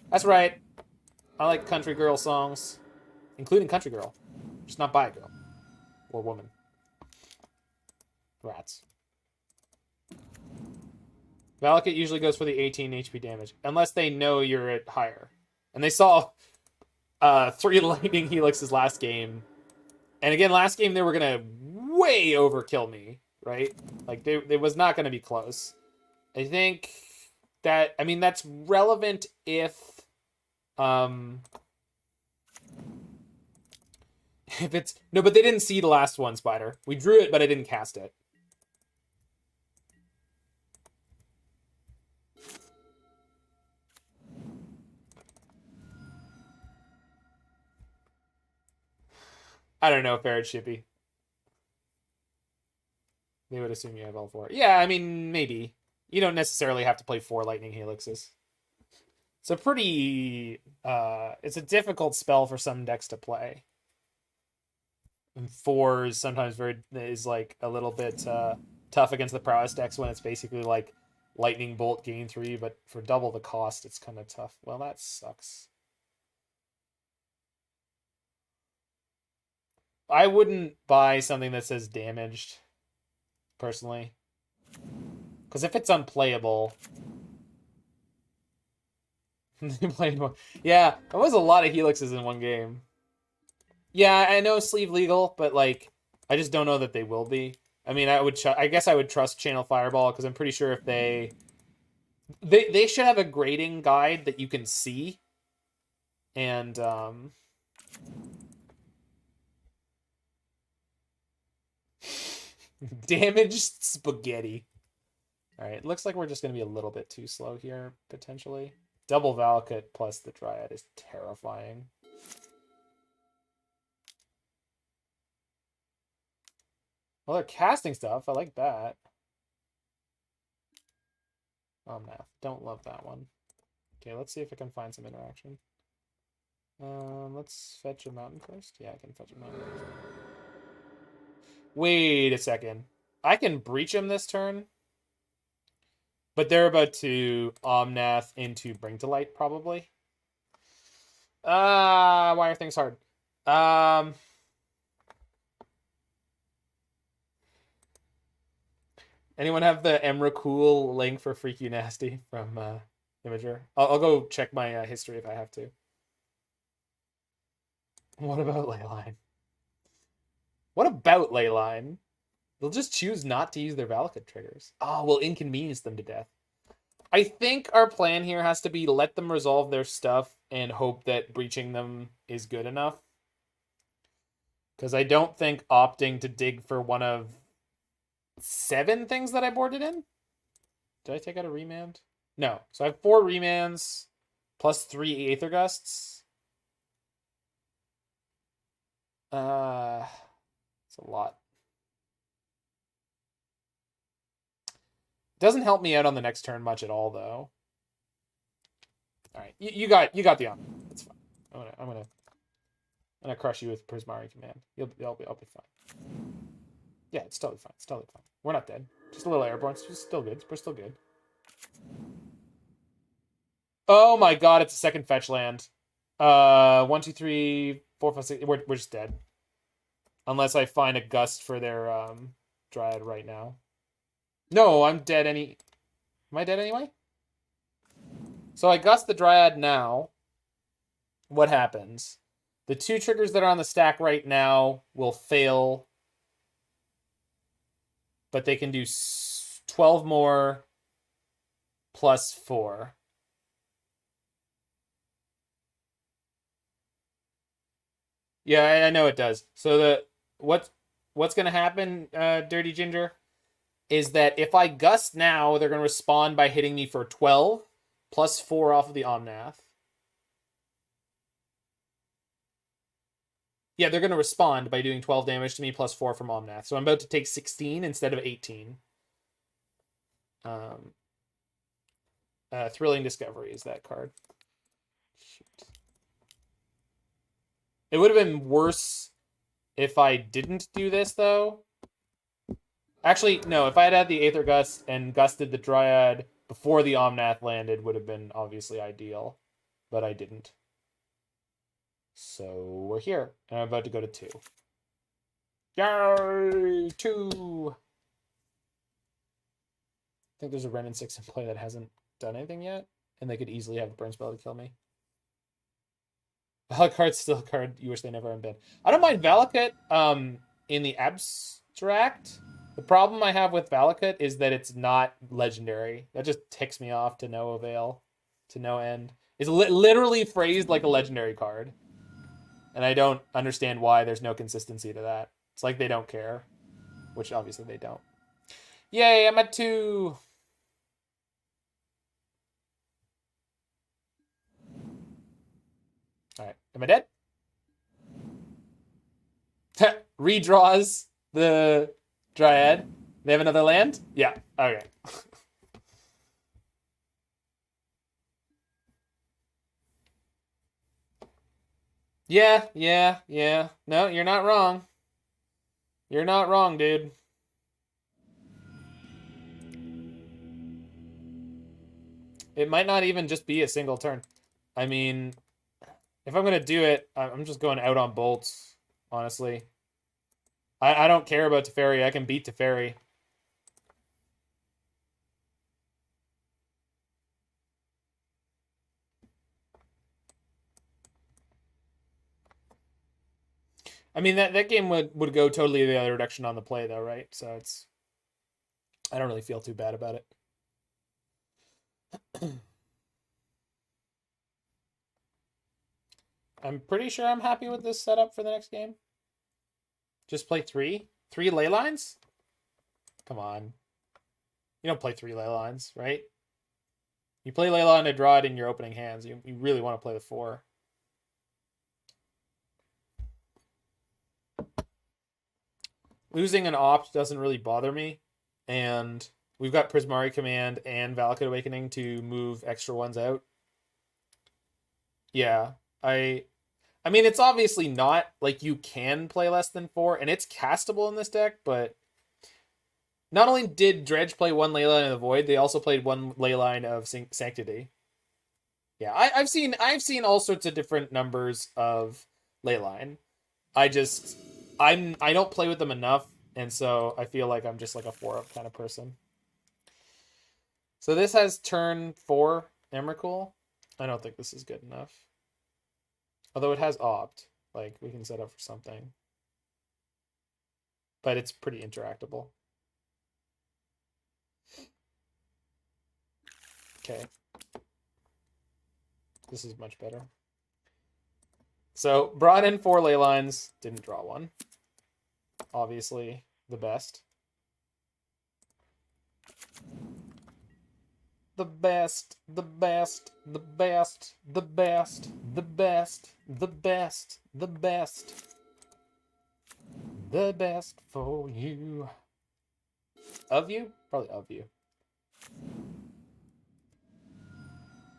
[SPEAKER 1] That's right. I like country girl songs, including Country Girl. Just not by a girl or woman. Rats. Valakut usually goes for the 18 HP damage, unless they know you're at higher. And they saw 3 Lightning Helixes last game. And again, last game they were going to way overkill me, right? Like, they was not going to be close. I think that, I mean, that's relevant if it's, no, but they didn't see the last one, Spider. We drew it, but I didn't cast it. I don't know, Ferret Shippy. They would assume you have all 4. Yeah, I mean, maybe. You don't necessarily have to play 4 Lightning Helixes. It's a pretty... it's a difficult spell for some decks to play. And 4 is sometimes is like a little bit tough against the prowess decks when it's basically like Lightning Bolt gain 3, but for double the cost, it's kind of tough. Well, that sucks. I wouldn't buy something that says damaged, personally. Because if it's unplayable... Yeah, that was a lot of helixes in one game. Yeah, I know sleeve legal, but like, I just don't know that they will be. I mean, I guess I would trust Channel Fireball because I'm pretty sure if they should have a grading guide that you can see, and damaged spaghetti. All right, looks like we're just gonna be a little bit too slow here potentially. Double Valakut plus the Dryad is terrifying. Well, they're casting stuff. I like that. Omnath. Don't love that one. Okay, let's see if I can find some interaction. Let's fetch a mountain first. Yeah, I can fetch a mountain first. Wait a second. I can breach him this turn. But they're about to Omnath into Bring to Light, probably. Why are things hard? Anyone have the Emrakul link for Freak You Nasty from Imager? I'll go check my history if I have to. What about Leyline? What about Leyline? They'll just choose not to use their Valakut triggers. Oh, we'll inconvenience them to death. I think our plan here has to be let them resolve their stuff and hope that breaching them is good enough. Because I don't think opting to dig for one of 7 things that I boarded in. Did I take out a Remand? No. So I have 4 Remands plus 3 Aether Gusts. It's a lot. Doesn't help me out on the next turn much at all, though. All right, you got the on. That's fine. I'm gonna crush you with Prismari Command. I'll be fine. Yeah, it's totally fine. It's totally fine. We're not dead. Just a little airborne. It's just still good. We're still good. Oh my god, it's a second fetch land. 1, 2, 3, 4, 5, 6. We're just dead. Unless I find a gust for their Dryad right now. No, I'm dead Am I dead anyway? So I gust the Dryad now. What happens? The 2 triggers that are on the stack right now will fail. But they can do 12 more plus 4. Yeah, I know it does. So what's going to happen, Dirty Ginger, is that if I gust now, they're going to respond by hitting me for 12 plus 4 off of the Omnath. Yeah, they're going to respond by doing 12 damage to me plus 4 from Omnath. So I'm about to take 16 instead of 18. Thrilling Discovery is that card. Shoot. It would have been worse if I didn't do this, though. Actually, no, if I had the Aether Gust and gusted the Dryad before the Omnath landed, would have been obviously ideal. But I didn't. So we're here, and I'm about to go to 2. Yay! 2! I think there's a Ren and 6 in play that hasn't done anything yet, and they could easily have the burn spell to kill me. Valakut's still a card you wish they never unbanned. I don't mind Valakut in the abstract. The problem I have with Valakut is that it's not legendary. That just ticks me off to no avail, to no end. It's literally phrased like a legendary card. And I don't understand why there's no consistency to that. It's like they don't care, which obviously they don't. Yay, I'm at 2. All right, am I dead? Redraws the Dryad. They have another land? Yeah, okay. Yeah. No, you're not wrong. You're not wrong, dude. It might not even just be a single turn. I mean, if I'm going to do it, I'm just going out on bolts, honestly. I don't care about Teferi. I can beat Teferi. I mean, that game would go totally the other direction on the play, though, right? So it's... I don't really feel too bad about it. I'm pretty sure I'm happy with this setup for the next game. Just play 3? 3 ley lines? Come on. You don't play 3 ley lines, right? You play ley line to draw it in your opening hands. You really want to play the 4. Losing an opt doesn't really bother me. And we've got Prismari Command and Valakut Awakening to move extra ones out. Yeah. I mean, it's obviously not like you can play less than 4, and it's castable in this deck, but not only did Dredge play 1 Leyline of the Void, they also played 1 Leyline of Sanctity. Yeah, I've seen all sorts of different numbers of Leyline. I don't play with them enough, and so I feel like I'm just like a 4-up kind of person. So this has turn 4 Emrakul. I don't think this is good enough. Although it has opt. Like, we can set up for something. But it's pretty interactable. Okay. This is much better. So, brought in 4 ley lines. Didn't draw one. Obviously, the best. The best, the best, the best, the best, the best, the best, the best. The best for you. Of you? Probably of you.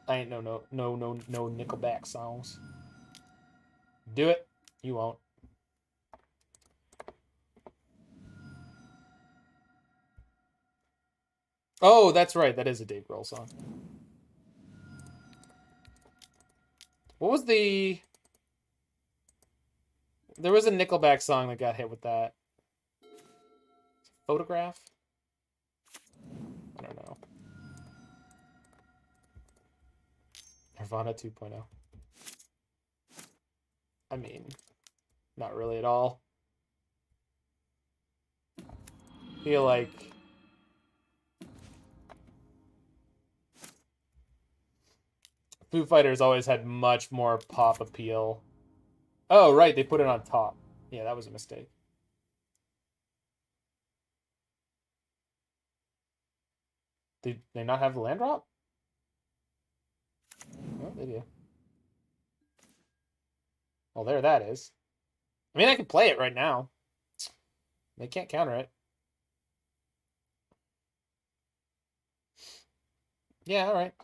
[SPEAKER 1] I ain't no Nickelback songs. Do it. You won't. Oh, that's right. That is a Dave Grohl song. What was the... There was a Nickelback song that got hit with that. Photograph? I don't know. Nirvana 2.0. I mean, not really at all. Feel like... Foo Fighters always had much more pop appeal. Oh, right, they put it on top. Yeah, that was a mistake. Did they not have the land drop? Oh, they do. Well, there that is. I mean, I can play it right now. They can't counter it. Yeah, alright.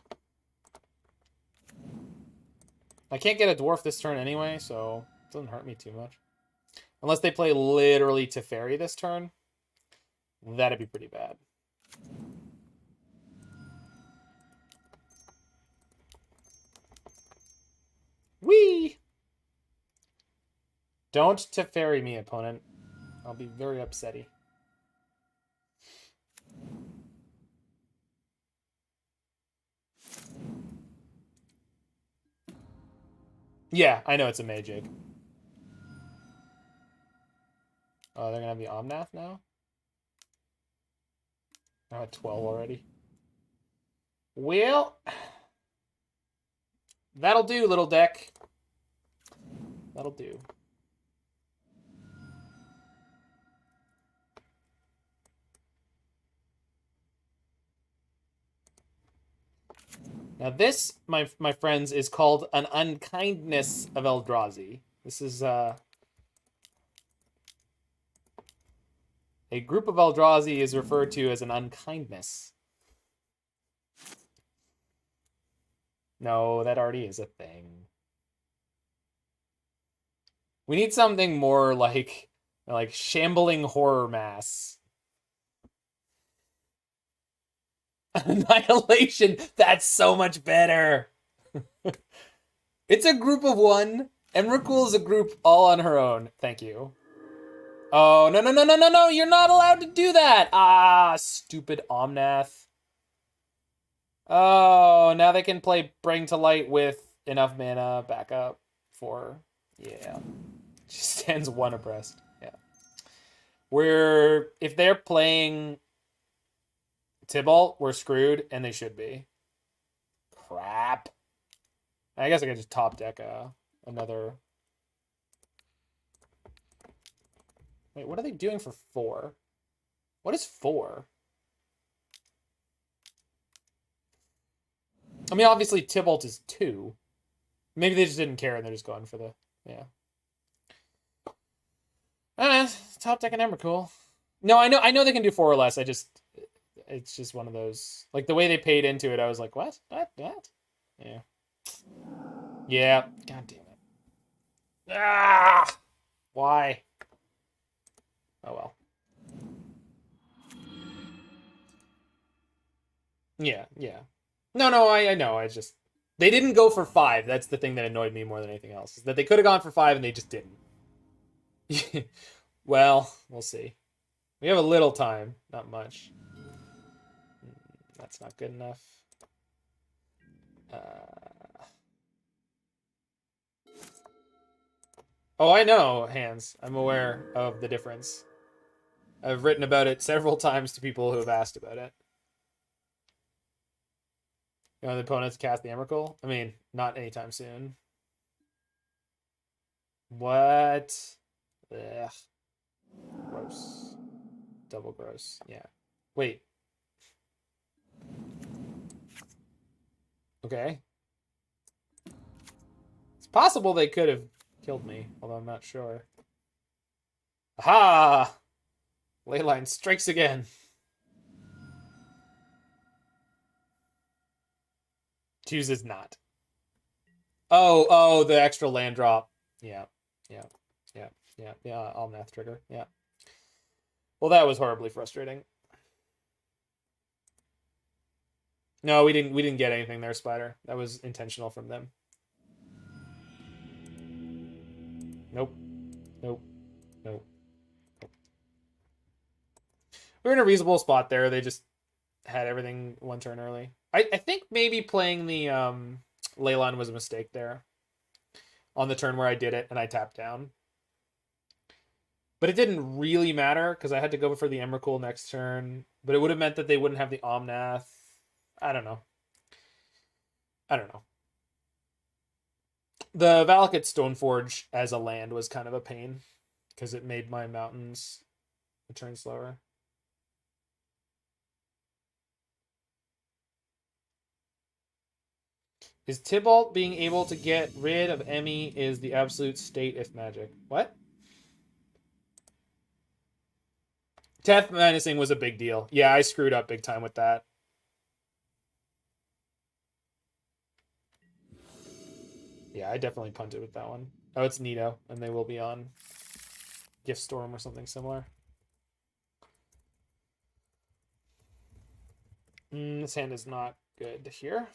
[SPEAKER 1] I can't get a dwarf this turn anyway, so it doesn't hurt me too much. Unless they play literally Teferi this turn. That'd be pretty bad. Whee! Don't Teferi me, opponent. I'll be very upsetty. Yeah, I know it's a Magic. Oh, they're gonna have the Omnath now? I'm at 12 already. Well, that'll do, little deck. That'll do. Now this, my friends, is called an Unkindness of Eldrazi. This is a group of Eldrazi is referred to as an unkindness. No, that already is a thing. We need something more like shambling horror mass. Annihilation. That's so much better. It's a group of 1. Emrakul is a group all on her own. Thank you. Oh, no, no, no, no, no, no. You're not allowed to do that. Ah, stupid Omnath. Oh, now they can play Bring to Light with enough mana backup for... Yeah. She stands one abreast. Yeah. If they're playing Tibalt, we're screwed, and they should be. Crap. I guess I could just top deck another... Wait, what are they doing for 4? What is 4? I mean, obviously Tibalt is 2. Maybe they just didn't care and they're just going for the... Yeah. Top deck and Emrakul. No, I know they can do 4 or less. It's just one of those... Like, the way they paid into it, I was like, what? What? Yeah. Yeah. God damn it. Ah! Why? Oh, well. Yeah. No, I know. They didn't go for 5. That's the thing that annoyed me more than anything else. Is that they could have gone for 5 and they just didn't. Well, we'll see. We have a little time. Not much. That's not good enough. Oh, I know, Hans. I'm aware of the difference. I've written about it several times to people who have asked about it. You know, the opponents cast the Emrakul? I mean, not anytime soon. What? Ugh. Gross. Double gross. Yeah. Wait. Okay. It's possible they could have killed me, although I'm not sure. Aha! Leyline strikes again. Chooses not. Oh, the extra land drop. Yeah. Almath trigger. Yeah. Well, that was horribly frustrating. No, we didn't get anything there, Spider. That was intentional from them. Nope. We were in a reasonable spot there. They just had everything one turn early. I think maybe playing the Leyline was a mistake there. On the turn where I did it and I tapped down. But it didn't really matter because I had to go for the Emrakul next turn. But it would have meant that they wouldn't have the Omnath. I don't know. The Valakut Stoneforge as a land was kind of a pain because it made my mountains a turn slower. Is Tibalt being able to get rid of Emmy is the absolute state if magic? What? Tef menacing was a big deal. Yeah, I screwed up big time with that. Yeah, I definitely punted with that one. Oh, it's Nito, and they will be on Gift Storm or something similar. This hand is not good here.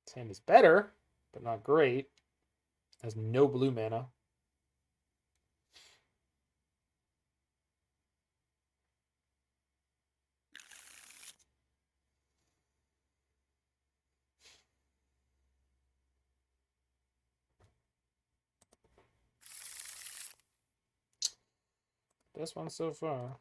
[SPEAKER 1] This hand is better, but not great. Has no blue mana. Best one so far.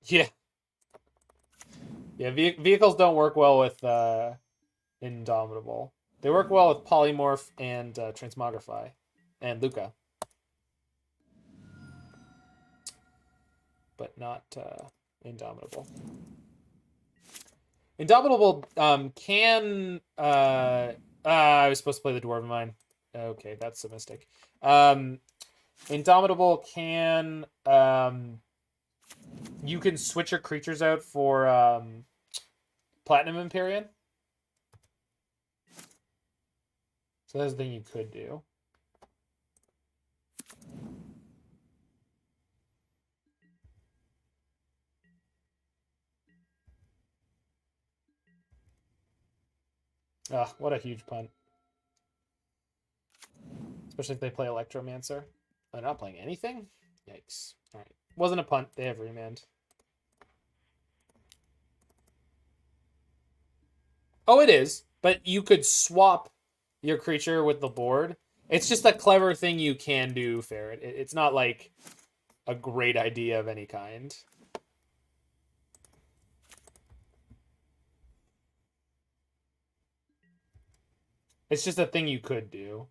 [SPEAKER 1] Yeah. Yeah, vehicles don't work well with Indomitable. They work well with Polymorph and Transmogrify and Luca. But not Indomitable. Indomitable can... I was supposed to play the Dwarven Mine. Okay, that's a mistake. Indomitable can... you can switch your creatures out for Platinum Empyrean. So that's the thing you could do. Ugh, what a huge punt. Especially if they play Electromancer. They're not playing anything? Yikes. Alright. Wasn't a punt. They have Remand. Oh, it is. But you could swap your creature with the board. It's just a clever thing you can do, Ferret. It's not like a great idea of any kind. It's just a thing you could do.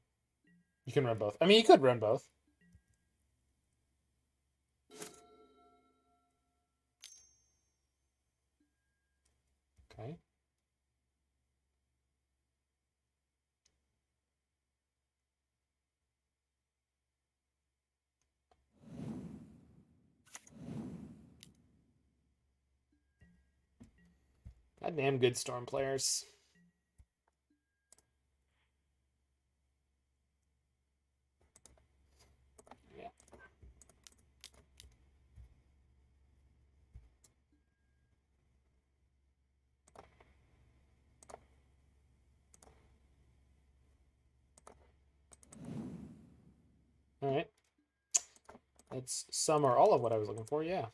[SPEAKER 1] You can run both. I mean, you could run both. Okay. Goddamn good Storm players. Yeah. All right. That's some or all of what I was looking for, yeah.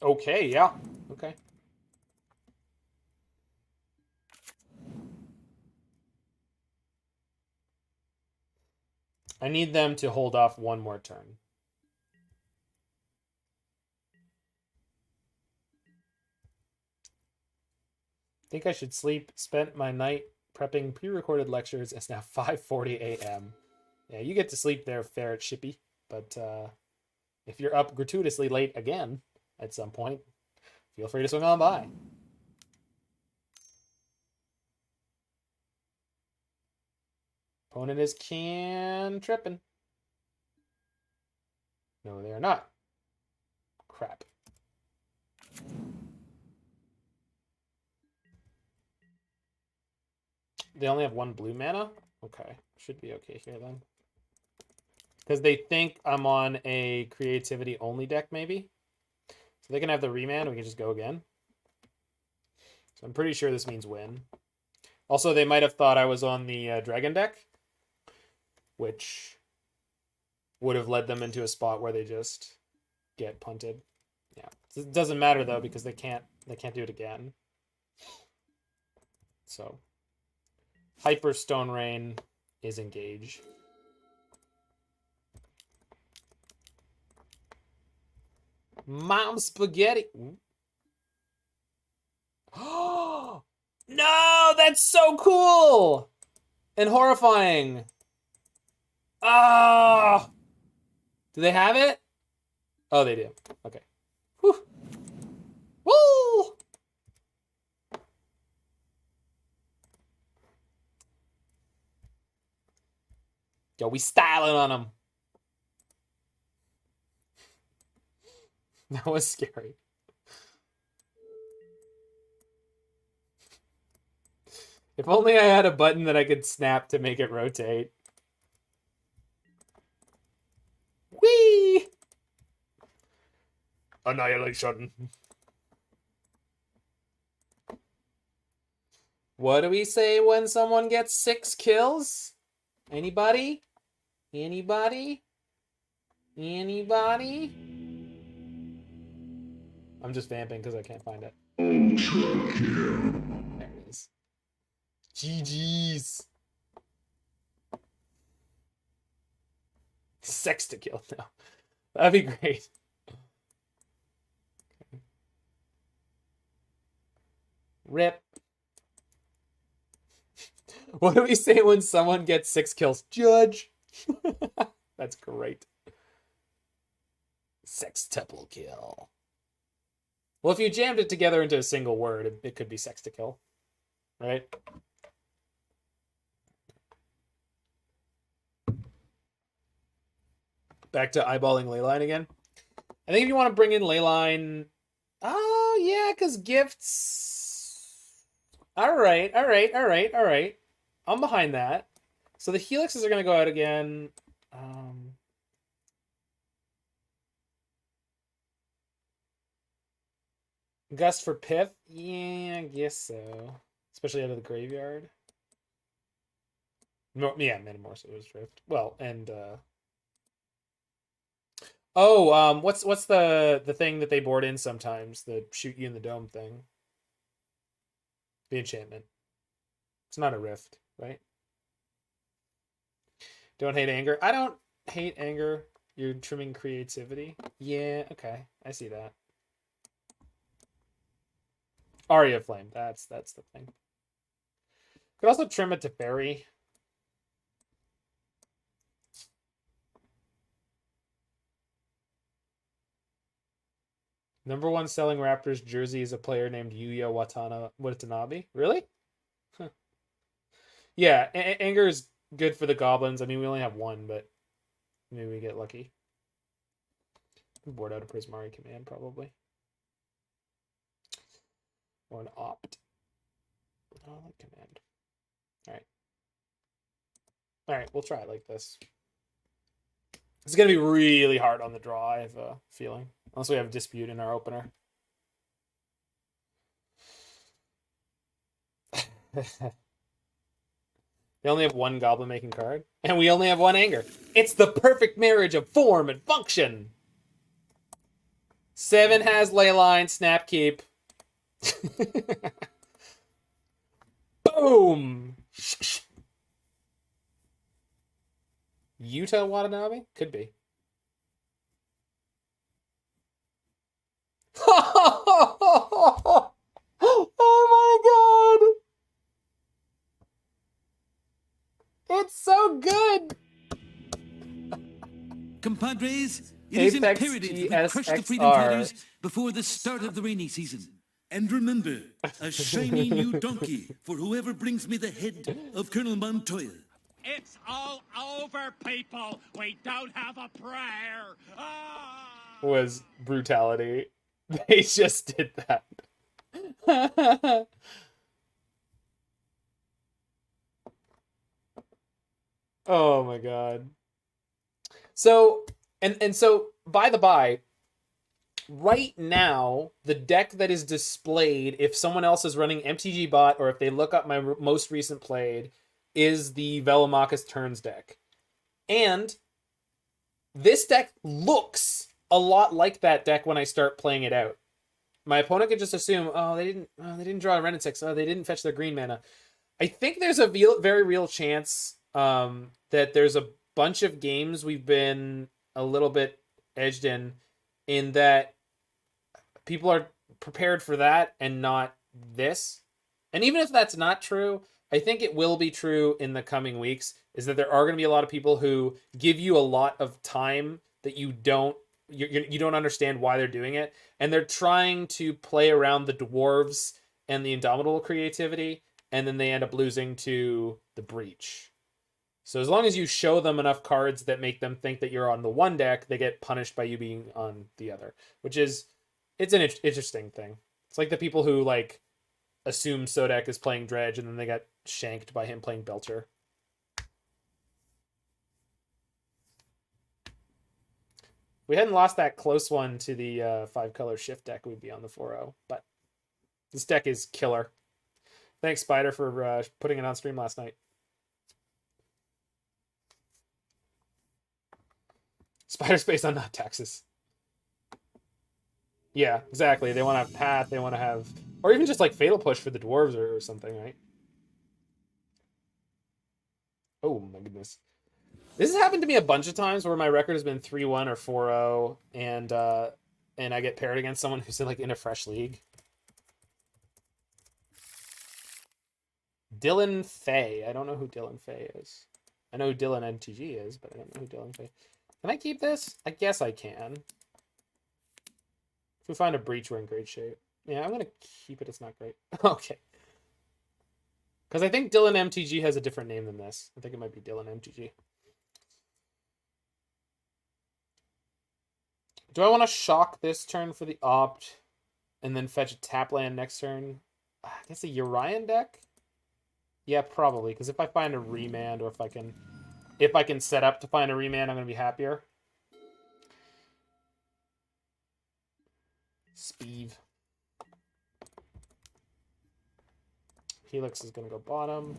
[SPEAKER 1] Okay, yeah. Okay. I need them to hold off one more turn. Think I should sleep. Spent my night prepping pre-recorded lectures. It's now 5:40 a.m. Yeah, you get to sleep there, Ferret Shippy. But if you're up gratuitously late again at some point, feel free to swing on by. Opponent is tripping. No, they are not. Crap. They only have one blue mana? Okay. Should be okay here then. Because they think I'm on a creativity only deck, maybe. So they can have the Remand. We can just go again. So I'm pretty sure this means win. Also, they might have thought I was on the Dragon deck, which would have led them into a spot where they just get punted. Yeah, it doesn't matter though because they can't do it again. So, Hyper Stone Rain is engage. Mom spaghetti. Oh no, that's so cool and horrifying. Ah, do they have it? Oh, they do. Okay. Whew. Woo! Yo, we styling on them. That was scary. If only I had a button that I could snap to make it rotate. Whee! Annihilation. What do we say when someone gets 6 kills? Anybody? Anybody? Anybody? I'm just vamping because I can't find it. Ultra kill. There it is. GG's. Sexta kill now. That'd be great. Okay. Rip. What do we say when someone gets 6 kills? Judge. That's great. Sextuple kill. Well, if you jammed it together into a single word, it could be sextakill, right? Back to eyeballing Leyline again. I think if you want to bring in Leyline... Oh, yeah, because gifts... All right. I'm behind that. So the Helixes are going to go out again. Gust for Pith? Yeah, I guess so. Especially out of the graveyard. Yeah, Metamorphosis was Drift. Well, and what's the thing that they board in sometimes? The shoot you in the dome thing. The enchantment. It's not a rift, right? Don't hate anger. I don't hate anger. You're trimming creativity. Yeah, okay. I see that. Aria Flame. That's the thing. Could also trim it to Teferi. Number one selling Raptors jersey is a player named Yuya Watanabe. Really? Huh. Yeah, anger is good for the goblins. I mean, we only have one, but maybe we get lucky. Board out a Prismari Command, probably. Or an Opt. I don't like Command. Alright. Alright, we'll try it like this. It's going to be really hard on the draw, I have a feeling. Unless we have Dispute in our opener. They only have one goblin making card. And we only have one anger. It's the perfect marriage of form and function. 7 has Leyline, Snap Keep. Boom! Yuta Watanabe? Could be. Oh my god! It's so good!
[SPEAKER 3] Compadres, it is
[SPEAKER 1] Apex
[SPEAKER 3] imperative that we crush the Freedom
[SPEAKER 1] GSXR.
[SPEAKER 3] Fighters before the start of the rainy season. And remember, a shiny new donkey for whoever brings me the head of Colonel Montoya.
[SPEAKER 4] It's all over, people. We don't have a prayer. Ah!
[SPEAKER 1] Was brutality. They just did that. Oh my god. So, and so, by the by, right now, the deck that is displayed, if someone else is running MTG bot, or if they look up my most recent played, is the Velomachus Turns deck. And this deck looks a lot like that deck when I start playing it out. My opponent could just assume, oh, they didn't draw a Renin 6, oh, they didn't fetch their green mana. I think there's a very real chance that there's a bunch of games we've been a little bit edged in that people are prepared for that and not this. And even if that's not true, I think it will be true in the coming weeks, is that there are going to be a lot of people who give you a lot of time that you don't understand why they're doing it, and they're trying to play around the dwarves and the Indomitable Creativity, and then they end up losing to the Breach. So as long as you show them enough cards that make them think that you're on the one deck, they get punished by you being on the other, which is, it's an interesting thing. It's like the people who like assume Sodek is playing Dredge and then they got shanked by him playing Belcher. If we hadn't lost that close one to the 5-color shift deck, we'd be on the 4-0. But this deck is killer. Thanks, Spider, for putting it on stream last night. Spiderspace on not taxes. Yeah, exactly. They want to have Path, they want to have... Or even just like Fatal Push for the Dwarves or something, right? Oh my goodness. This has happened to me a bunch of times where my record has been 3-1 or 4-0, and I get paired against someone who's in a fresh league. Dylan Fay. I don't know who Dylan Fay is. I know who Dylan MTG is, but I don't know who Dylan Fay. Can I keep this? I guess I can. If we find a Breach, we're in great shape. Yeah, I'm gonna keep it. It's not great. Okay. Because I think Dylan MTG has a different name than this. I think it might be Dylan MTG. Do I want to shock this turn for the Opt and then fetch a tap land next turn? I guess a Urian deck? Yeah, probably. Because if I find a Remand or if I can if I can set up to find a Remand, I'm going to be happier. Speeve. Helix is going to go bottom.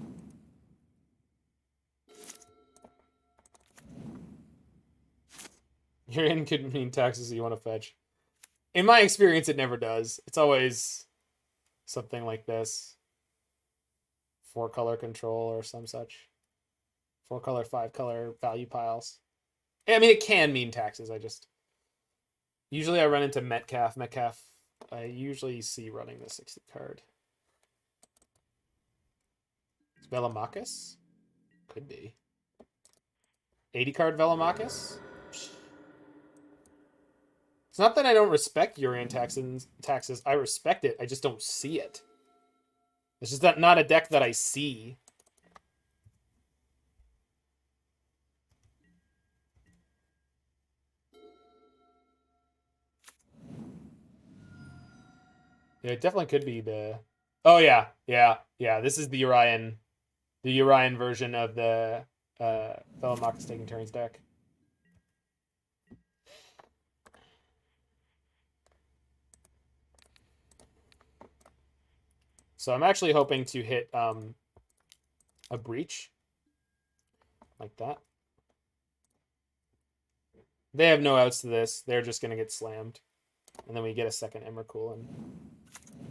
[SPEAKER 1] Your in could mean taxes you want to fetch. In my experience, it never does. It's always something like this. 4-color control or some such. 4-color, 5-color value piles. I mean, it can mean taxes. Usually I run into Metcalf. Metcalf, I usually see running the 60 card. Velomachus? Could be. 80 card Velomachus? It's not that I don't respect Urian taxes. I respect it. I just don't see it. It's just not a deck that I see. Yeah, it definitely could be the... Oh, yeah. This is the Urian version of the Velomachus Taking Turns deck. So I'm actually hoping to hit a breach. Like that. They have no outs to this. They're just going to get slammed. And then we get a second Emrakul and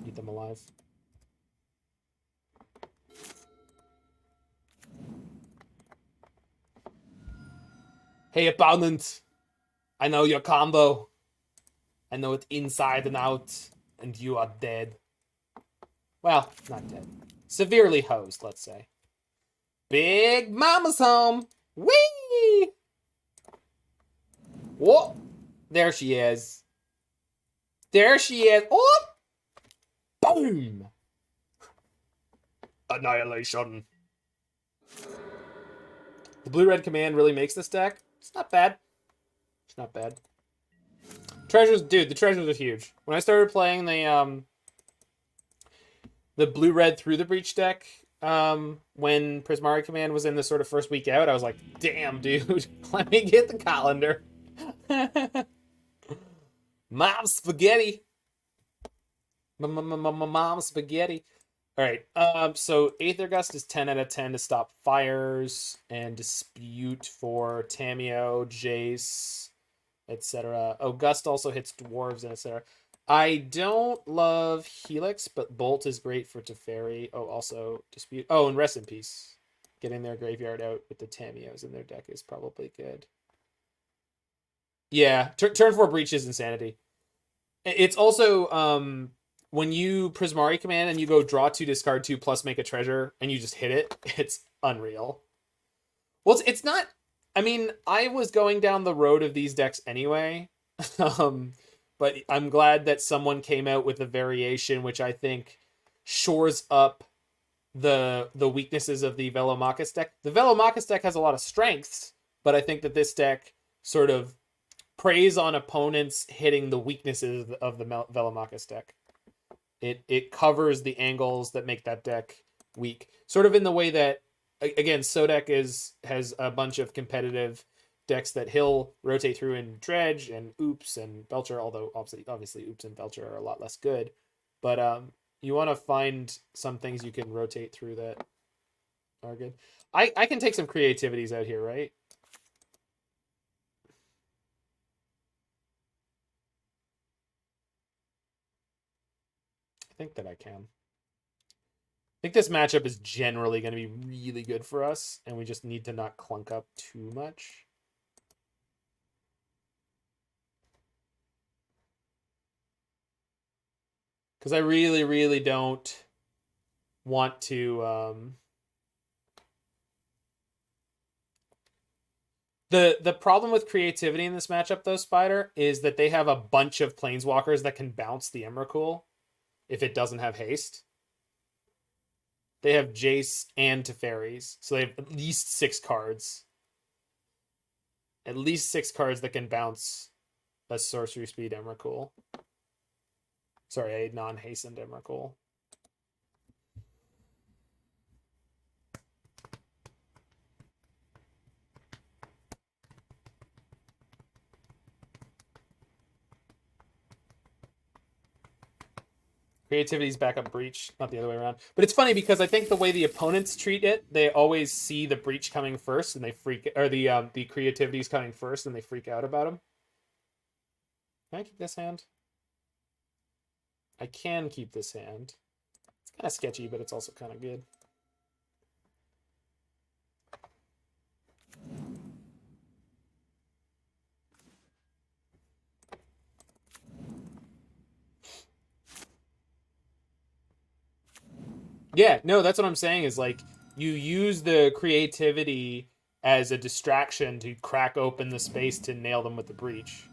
[SPEAKER 1] eat them alive. Hey, opponent. I know your combo. I know it inside and out. And you are dead. Well, not dead. Severely hosed, let's say. Big Mama's home. Whee! Whoa! There she is. There she is. Oh! Boom! Annihilation. The blue-red command really makes this deck. It's not bad. It's not bad. Treasures, dude, the treasures are huge. When I started playing the blue-red through the breach deck, when Prismari Command was in the sort of first week out, I was like, damn, dude, let me get the colander. Mom spaghetti. Mom spaghetti. All right, so Aether Gust is 10 out of 10 to stop fires and dispute for Tamiyo, Jace, etc. Oh, Gust also hits dwarves and etc. I don't love Helix, but Bolt is great for Teferi. Oh, also dispute. Oh, and Rest in Peace. Getting their graveyard out with the Tamiyos in their deck is probably good. Yeah, turn 4 breach is insanity. It's also when you Prismari Command and you go draw 2, discard 2, plus make a treasure, and you just hit it, it's unreal. Well, it's not... I mean, I was going down the road of these decks anyway, but I'm glad that someone came out with a variation which I think shores up the weaknesses of the Velomachus deck. The Velomachus deck has a lot of strengths, but I think that this deck sort of preys on opponents hitting the weaknesses of the Velomachus deck. It covers the angles that make that deck weak. Sort of in the way that, again, Sodek has a bunch of competitive decks that he'll rotate through in Dredge and Oops and Belcher, although obviously Oops and Belcher are a lot less good. But you want to find some things you can rotate through that are good. I can take some creativities out here, right? I think that I can. I think this matchup is generally going to be really good for us, and we just need to not clunk up too much. Because I really, really don't want to... The problem with creativity in this matchup, though, Spider, is that they have a bunch of planeswalkers that can bounce the Emrakul if it doesn't have haste. They have Jace and Teferis, so they have at least 6 cards. At least 6 cards that can bounce a sorcery speed Emrakul. Sorry, a non-hastened Emrakul. Creativity's back up breach, not the other way around. But it's funny because I think the way the opponents treat it, they always see the breach coming first and they freak, or the creativity's coming first and they freak out about them. Can I keep this hand? I can keep this hand. It's kind of sketchy, but it's also kind of good. Yeah, no, that's what I'm saying is like you use the creativity as a distraction to crack open the space to nail them with the breach.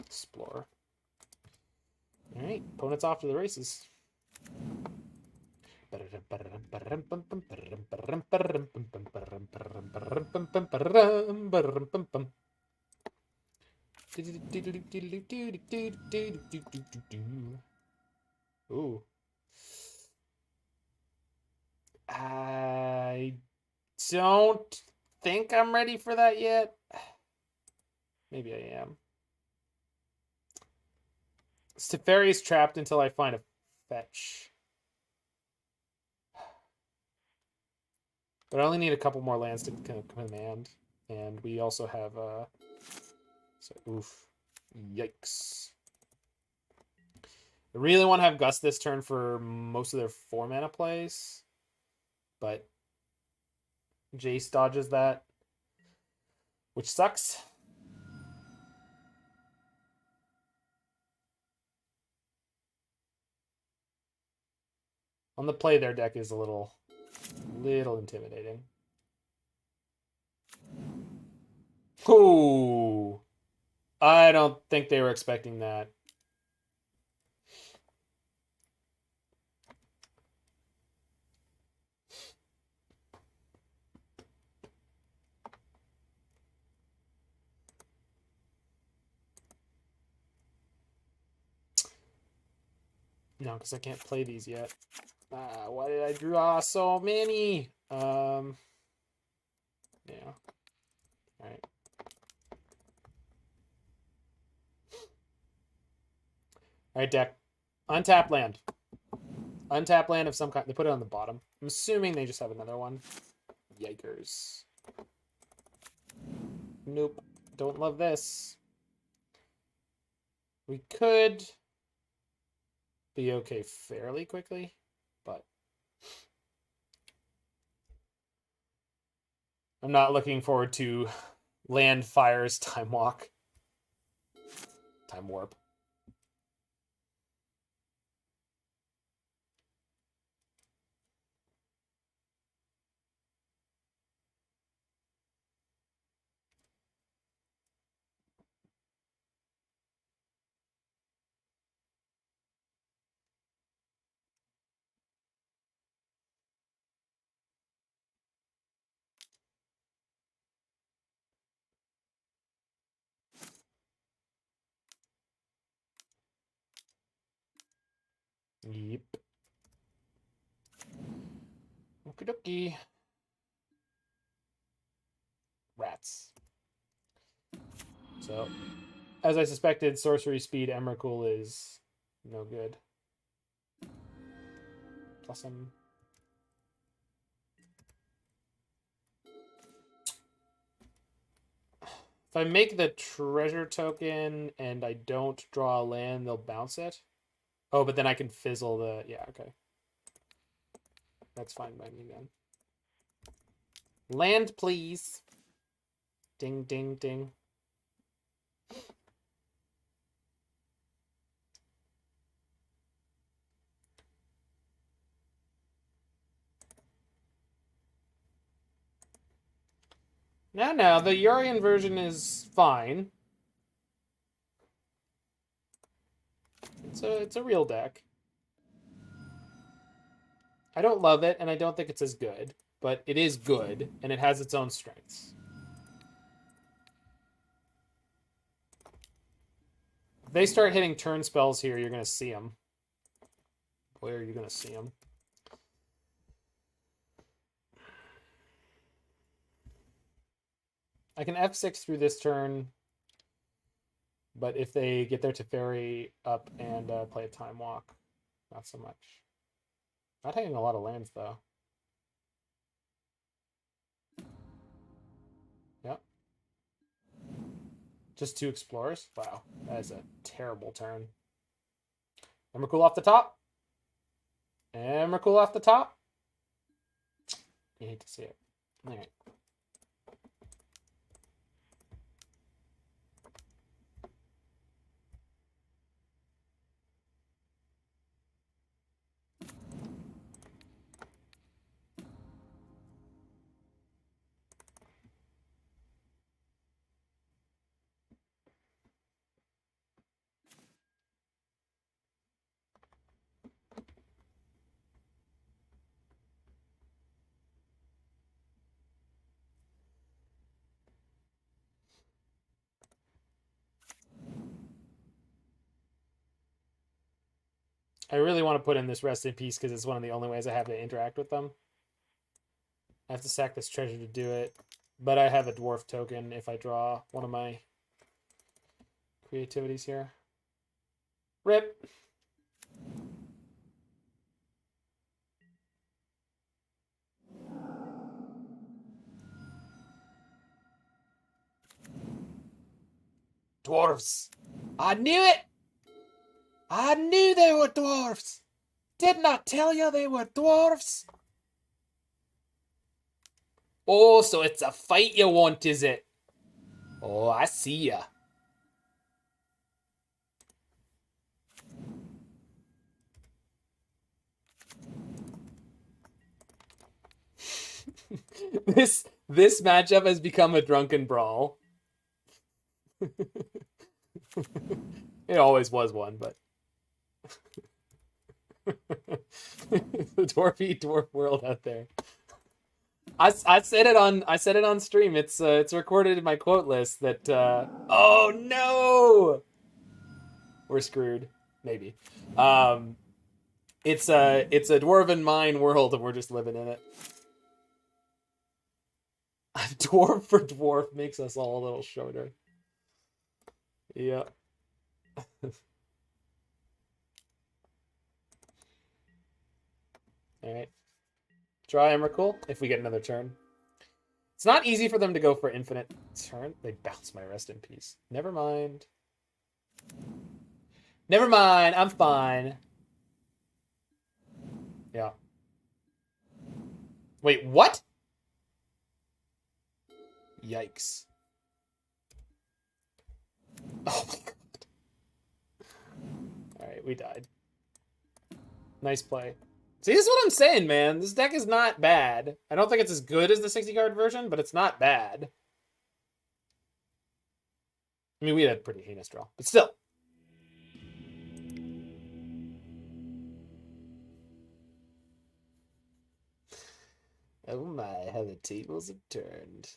[SPEAKER 1] Explorer. All right, opponent's off to the races. Ooh. I don't think I'm ready for that yet. Maybe I am. Teferi is trapped until I find a fetch. But I only need a couple more lands to command. And we also have so oof. Yikes. I really want to have Gust this turn for most of their 4 mana plays. But Jace dodges that, which sucks. On the play, their deck is a little intimidating. Ooh. I don't think they were expecting that. No, because I can't play these yet. Why did I draw so many? Yeah. All right. All right, deck. Untap land. Untap land of some kind. They put it on the bottom. I'm assuming they just have another one. Yikers. Nope. Don't love this. We could be okay fairly quickly, but I'm not looking forward to land fires time walk. Time warp. Yep. Okie dokie. Rats. So, as I suspected, sorcery speed Emrakul is no good. Plus him. If I make the treasure token and I don't draw a land, they'll bounce it. Oh, but then I can fizzle the... Yeah, okay. That's fine by me then. Land, please. Ding, ding, ding. No, the Yorian version is fine. It's a real deck. I don't love it, and I don't think it's as good, but it is good, and it has its own strengths. If they start hitting turn spells here, you're going to see them. Where are you going to see them? I can F6 through this turn. But if they get their Teferi up and play a Time Walk, not so much. Not taking a lot of lands, though. Yep. Just 2 Explorers? Wow, that is a terrible turn. Emrakul off the top. Emrakul off the top. You hate to see it. All right. I really want to put in this Rest in Peace because it's one of the only ways I have to interact with them. I have to sack this treasure to do it. But I have a dwarf token if I draw one of my creativities here. Rip! Dwarves! I knew it! I knew they were dwarves! Didn't I tell you they were dwarves? Oh, so it's a fight you want, is it? Oh, I see ya. This matchup has become a drunken brawl. It always was one, but the dwarfy dwarf world out there. I said it on stream. It's recorded in my quote list that oh no, we're screwed. Maybe. It's a Dwarven Mine world and we're just living in it. Dwarf for dwarf makes us all a little shorter. Yeah. Alright. Draw Emrakul if we get another turn. It's not easy for them to go for infinite turn. They bounce my Rest in Peace. Never mind. Never mind. I'm fine. Yeah. Wait, what? Yikes. Oh my god. Alright, we died. Nice play. See, this is what I'm saying, man. This deck is not bad. I don't think it's as good as the 60-card version, but it's not bad. I mean, we had a pretty heinous draw, but still. Oh my, how the tables have turned.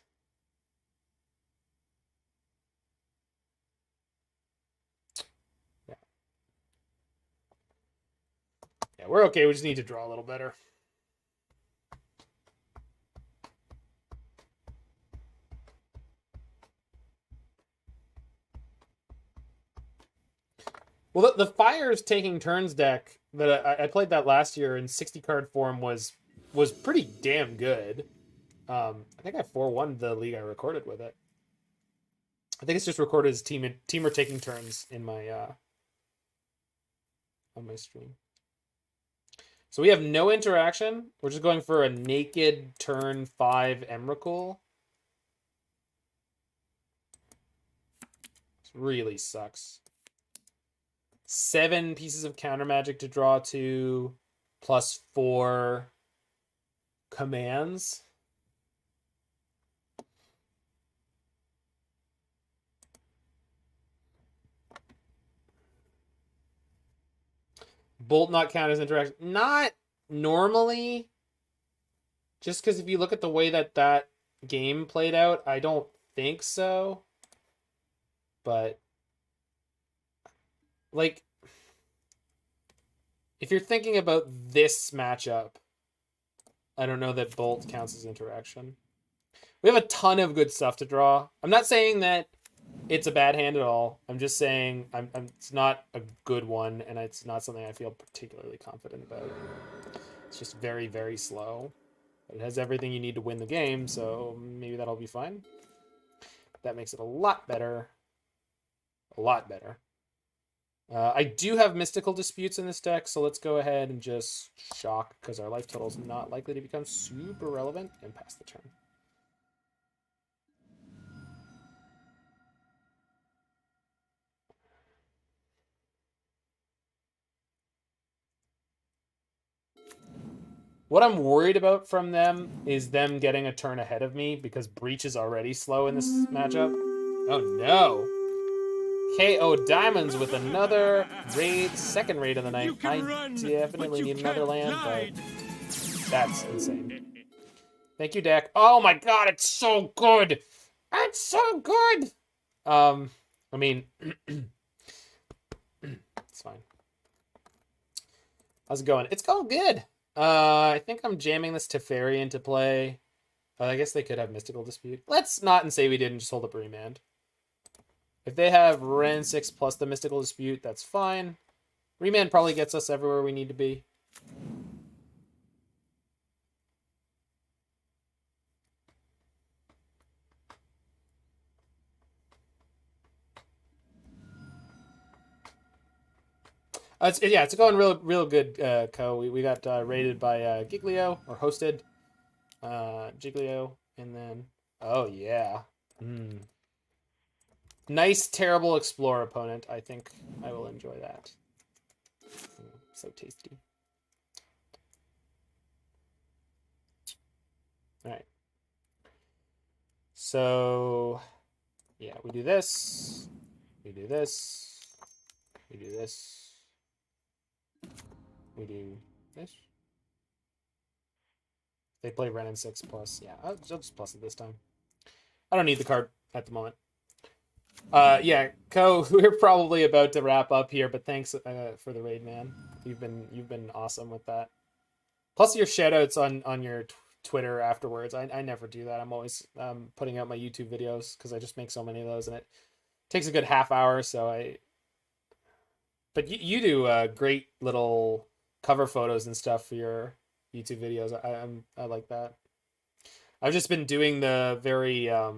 [SPEAKER 1] Yeah, we're okay. We just need to draw a little better. Well, the Fire's Taking Turns deck that I played that last year in 60-card form was pretty damn good. I think I 4-1 the league I recorded with it. I think it's just recorded as teamer taking turns in my on my stream. So we have no interaction. We're just going for a naked turn 5 Emrakul. This really sucks. 7 pieces of counter magic to draw to, plus 4 commands. Bolt not count as interaction. Not normally. Just because if you look at the way that game played out, I don't think so. But, like, if you're thinking about this matchup, I don't know that Bolt counts as interaction. We have a ton of good stuff to draw. I'm not saying that it's a bad hand at all. I'm just saying it's not a good one, and it's not something I feel particularly confident about. It's just very, very slow. But it has everything you need to win the game, so maybe that'll be fine. That makes it a lot better. A lot better. I do have Mystical Disputes in this deck, so let's go ahead and just shock, because our life total is not likely to become super relevant, and pass the turn. What I'm worried about from them is them getting a turn ahead of me, because Breach is already slow in this matchup. Oh no! KO Diamonds with another raid, second raid of the night. I definitely need another land, but that's insane. Thank you, deck. Oh my god, it's so good! It's so good! I mean, it's fine. How's it going? It's going good. I think I'm jamming this Teferi into play. I guess they could have Mystical Dispute. Let's not and say we didn't, just hold up Remand. If they have Ren 6 plus the Mystical Dispute, that's fine. Remand probably gets us everywhere we need to be. It's going real good, Co. We got rated by Giglio, or hosted Giglio, and then oh yeah, nice terrible Explorer opponent. I think I will enjoy that. So tasty. All right. So yeah, we do this. We do this. We do this. We do this. They play Ren and 6 plus. Yeah, I'll just plus it this time. I don't need the card at the moment. Yeah, Co, we're probably about to wrap up here, but thanks for the raid, man. You've been awesome with that. Plus your shoutouts on your Twitter afterwards. I never do that. I'm always putting out my YouTube videos because I just make so many of those, and it takes a good half hour. So but you do great little cover photos and stuff for your YouTube videos. I like that. I've just been doing the very I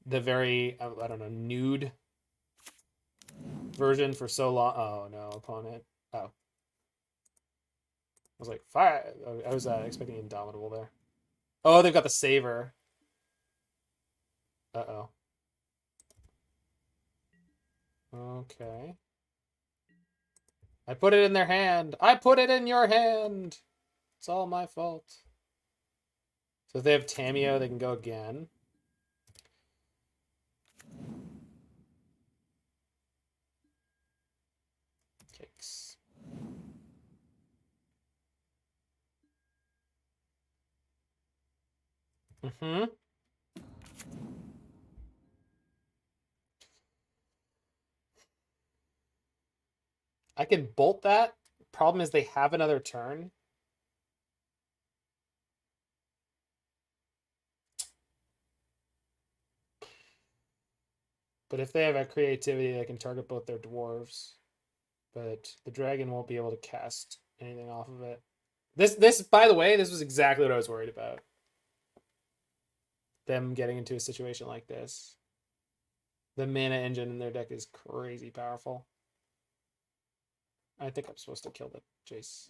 [SPEAKER 1] don't know, nude version for so long. Oh no, opponent. Oh, I was like fire. I was expecting Indomitable there. Oh, they've got the Saver. Uh-oh. Okay. I put it in their hand. I put it in your hand. It's all my fault. So if they have Tameo, they can go again. Cakes. Mm-hmm. I can bolt that. Problem is they have another turn. But if they have a creativity, they can target both their dwarves. But the dragon won't be able to cast anything off of it. This, by the way, this was exactly what I was worried about. Them getting into a situation like this. The mana engine in their deck is crazy powerful. I think I'm supposed to kill the Jace.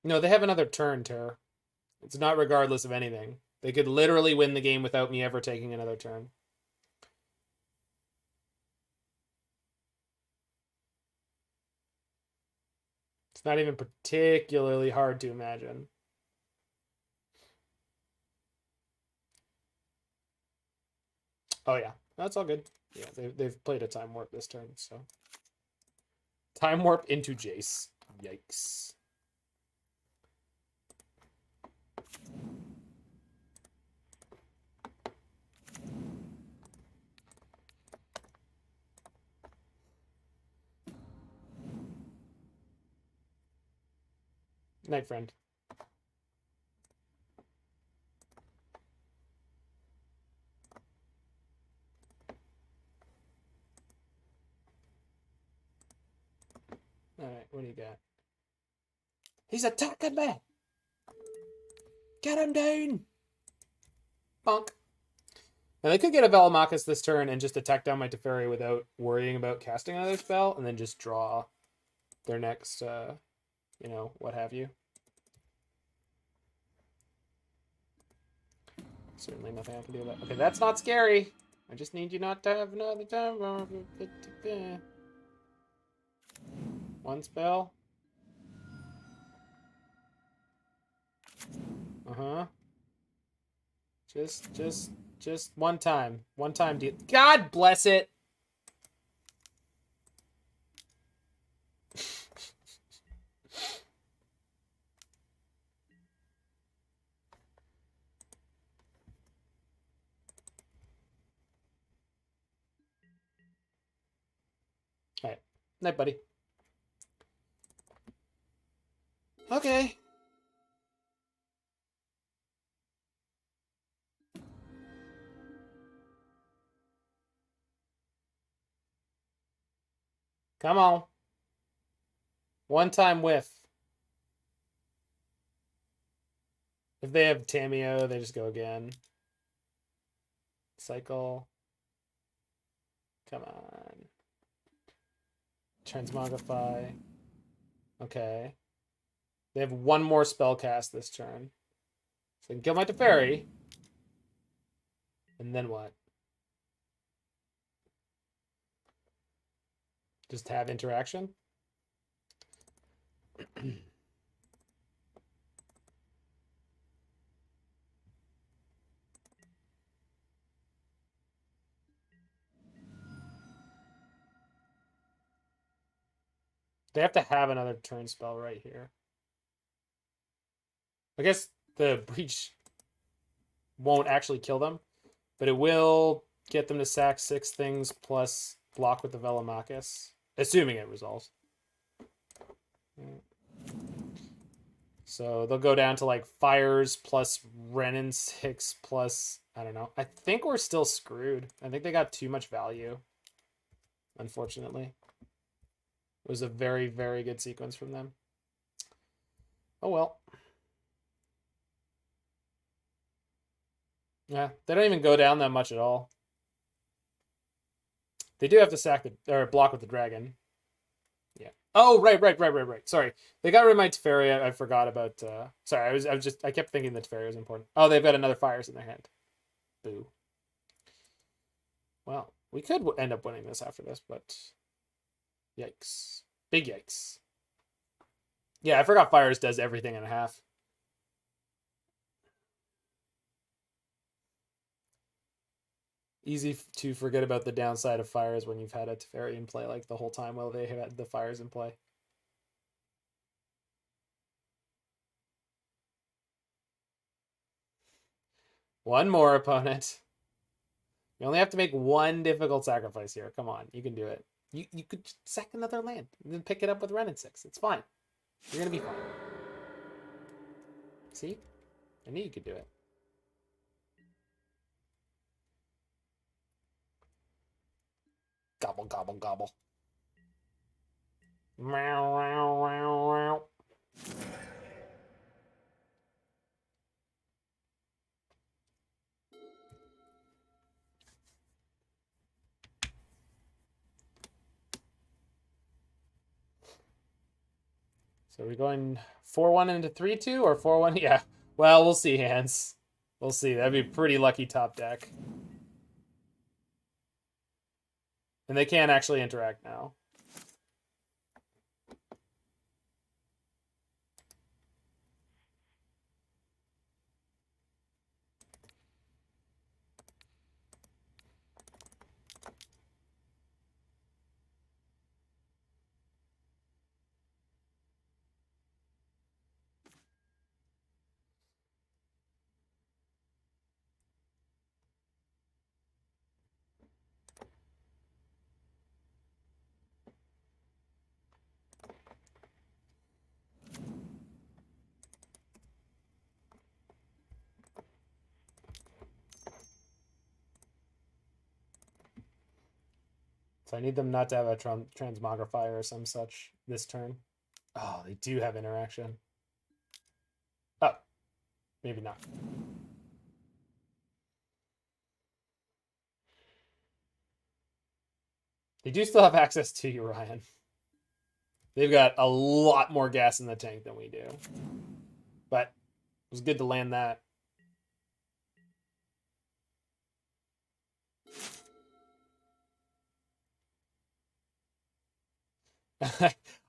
[SPEAKER 1] No, they have another turn, Terror. It's not regardless of anything. They could literally win the game without me ever taking another turn. It's not even particularly hard to imagine. Oh yeah, that's all good. Yeah, they've played a Time Warp this turn, so. Time Warp into Jace. Yikes. Night, friend. Alright, what do you got? He's attacking me! Get him down! Bonk. Now they could get a Velomachus this turn and just attack down my Teferi without worrying about casting another spell, and then just draw their next, you know, what have you. Certainly nothing I can do about it. Okay, that's not scary. I just need you not to have another time. One spell. Uh-huh. Just one time. One time deal. God bless it! Alright. Night, buddy. Okay. Come on. One time whiff. If they have Tameo, they just go again. Cycle. Come on. Transmogrify. Okay. They have one more spell cast this turn. So they can kill my Teferi. And then what? Just have interaction? They have to have another turn spell right here. I guess the Breach won't actually kill them, but it will get them to sack 6 things plus block with the Velomachus, assuming it resolves. So they'll go down to like fires plus Renin 6 plus, I don't know. I think we're still screwed. I think they got too much value, unfortunately. It was a very, very good sequence from them. Oh well. Yeah, they don't even go down that much at all. They do have to sack the or block with the dragon. Yeah. Oh, right. Sorry. They got rid of my Teferi. I forgot about sorry, I kept thinking the Teferi was important. Oh, they've got another fires in their hand. Boo. Well, we could end up winning this after this, but yikes. Big yikes. Yeah, I forgot fires does everything in a half. Easy to forget about the downside of fires when you've had a Teferi in play like the whole time while they had the fires in play. One more, opponent. You only have to make one difficult sacrifice here. Come on, you can do it. You could sack another land and then pick it up with Renin 6. It's fine. You're gonna be fine. See? I knew you could do it. Gobble, gobble, gobble. Meow, meow, meow, meow. So are we going 4-1 into 3-2 or 4-1? Yeah. Well, we'll see, Hans. We'll see. That'd be a pretty lucky top deck. And they can't actually interact now. So I need them not to have a transmogrifier or some such this turn. Oh, they do have interaction. Oh, maybe not. They do still have access to Urian. They've got a lot more gas in the tank than we do. But it was good to land that.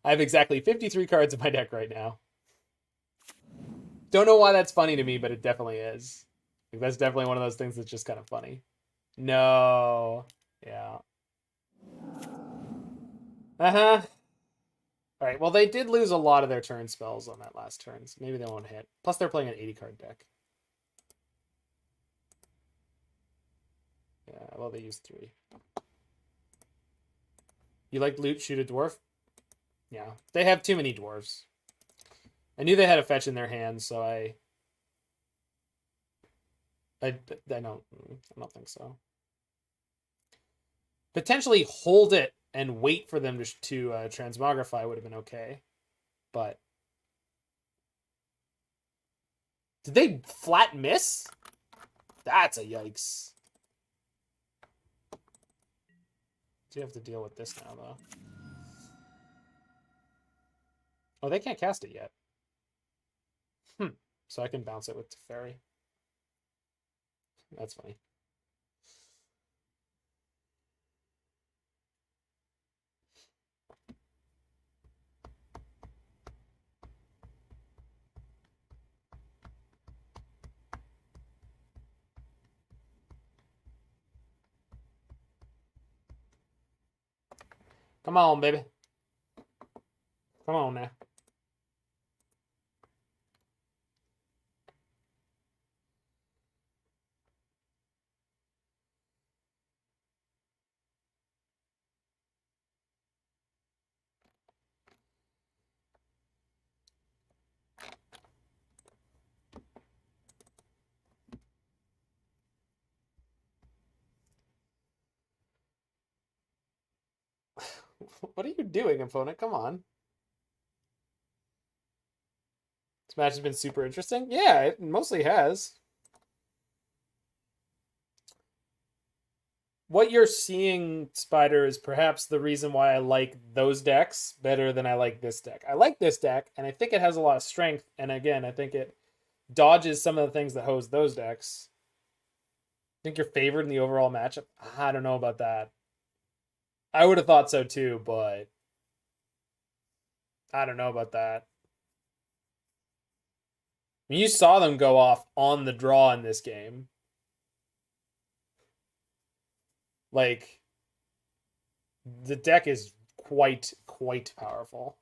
[SPEAKER 1] I have exactly 53 cards in my deck right now. Don't know why that's funny to me, but it definitely is. Like, that's definitely one of those things that's just kind of funny. No. Yeah. Uh-huh. All right, well, they did lose a lot of their turn spells on that last turn, so maybe they won't hit. Plus, they're playing an 80-card deck. Yeah, well, they used 3. You like loot, shoot a dwarf? Yeah, they have too many dwarves. I knew they had a fetch in their hands, so I don't think so. Potentially hold it and wait for them to transmogrify would have been okay, but did they flat miss? That's a yikes. Do you have to deal with this now, though? Oh, they can't cast it yet. So I can bounce it with Teferi. That's funny. Come on, baby. Come on now. What are you doing, opponent? Come on. This match has been super interesting. Yeah, it mostly has. What you're seeing, Spider, is perhaps the reason why I like those decks better than I like this deck. I like this deck, and I think it has a lot of strength. And again, I think it dodges some of the things that hose those decks. I think you're favored in the overall matchup. I don't know about that. I would have thought so too, but I don't know about that. I mean, you saw them go off on the draw in this game. Like, the deck is quite powerful.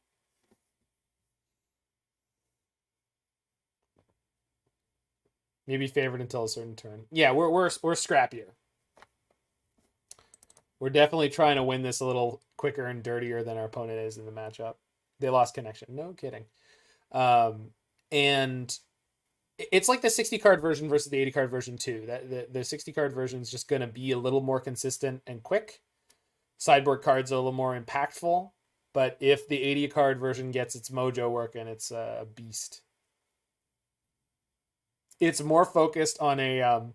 [SPEAKER 1] Maybe favored until a certain turn. Yeah, we're scrappier. We're definitely trying to win this a little quicker and dirtier than our opponent is in the matchup. They lost connection. No kidding. And it's like the 60 card version versus the 80 card version too. That the 60 card version is just going to be a little more consistent and quick. Sideboard cards are a little more impactful, but if the 80 card version gets its mojo working, it's a beast. It's more focused on a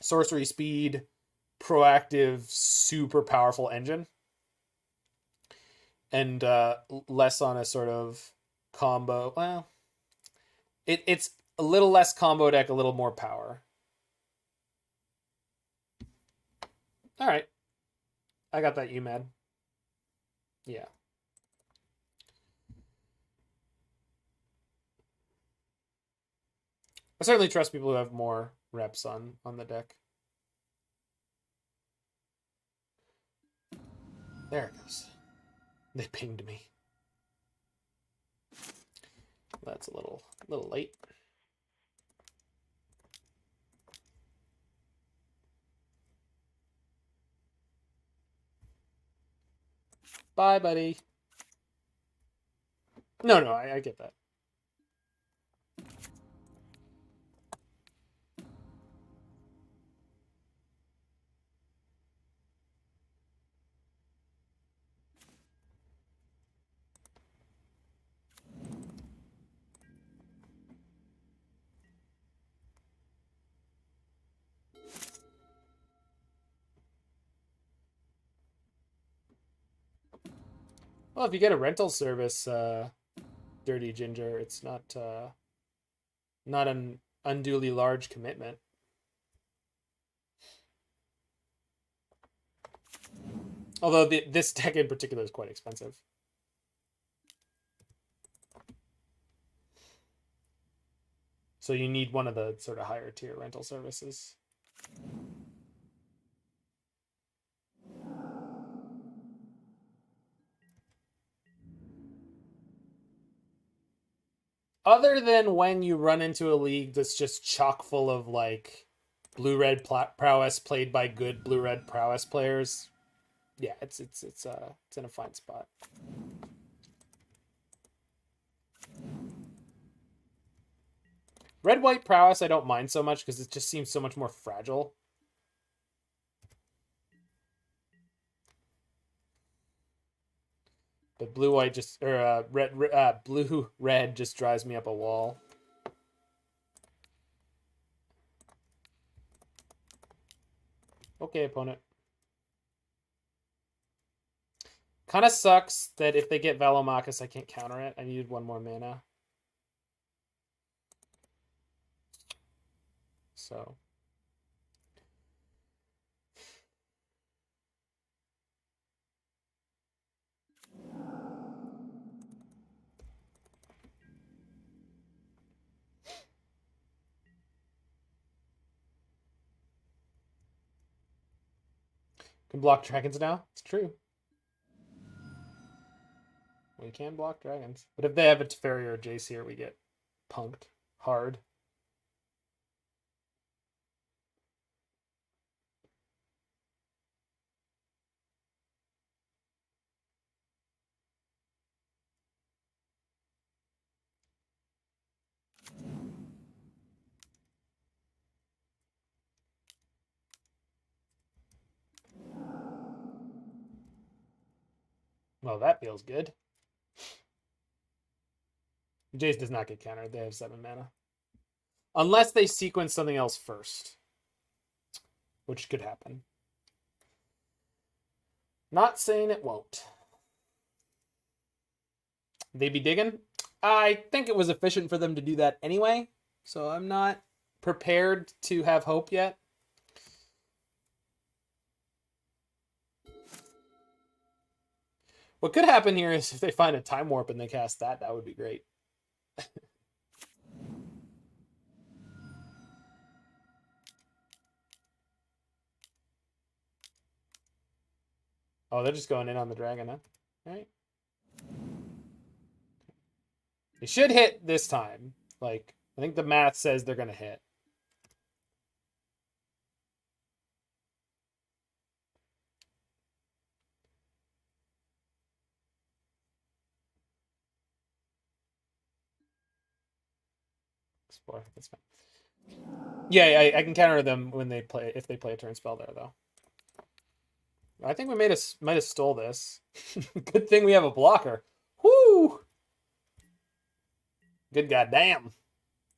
[SPEAKER 1] sorcery speed, proactive, super powerful engine, and less on a sort of combo. Well, it's a little less combo deck, a little more power. All right. I got that, you mad? Yeah. I certainly trust people who have more reps on the deck. There it goes. They pinged me. That's a little late. Bye, buddy. No, I get that. Well, if you get a rental service, Dirty Ginger, it's not an unduly large commitment. Although this deck in particular is quite expensive. So you need one of the sort of higher tier rental services. Other than when you run into a league that's just chock full of like blue-red prowess played by good blue-red prowess players, yeah, it's in a fine spot. Red-white prowess I don't mind so much because it just seems so much more fragile. But blue-white just, or blue-red just drives me up a wall. Okay, opponent. Kind of sucks that if they get Velomachus, I can't counter it. I needed one more mana. So. Can block dragons now? It's true. We can block dragons. But if they have a Teferi or a Jace here, we get punked hard. Well, that feels good. Jace does not get countered. They have 7 mana. Unless they sequence something else first. Which could happen. Not saying it won't. They be digging? I think it was efficient for them to do that anyway. So I'm not prepared to have hope yet. What could happen here is if they find a time warp and they cast that, that would be great. Oh, they're just going in on the dragon, huh? All right. They should hit this time. Like, I think the math says they're going to hit. Explore. That's fine. Yeah, I can counter them when they play, if they play a turn spell there, though. I think we might have stole this. Good thing we have a blocker. Woo! Good goddamn.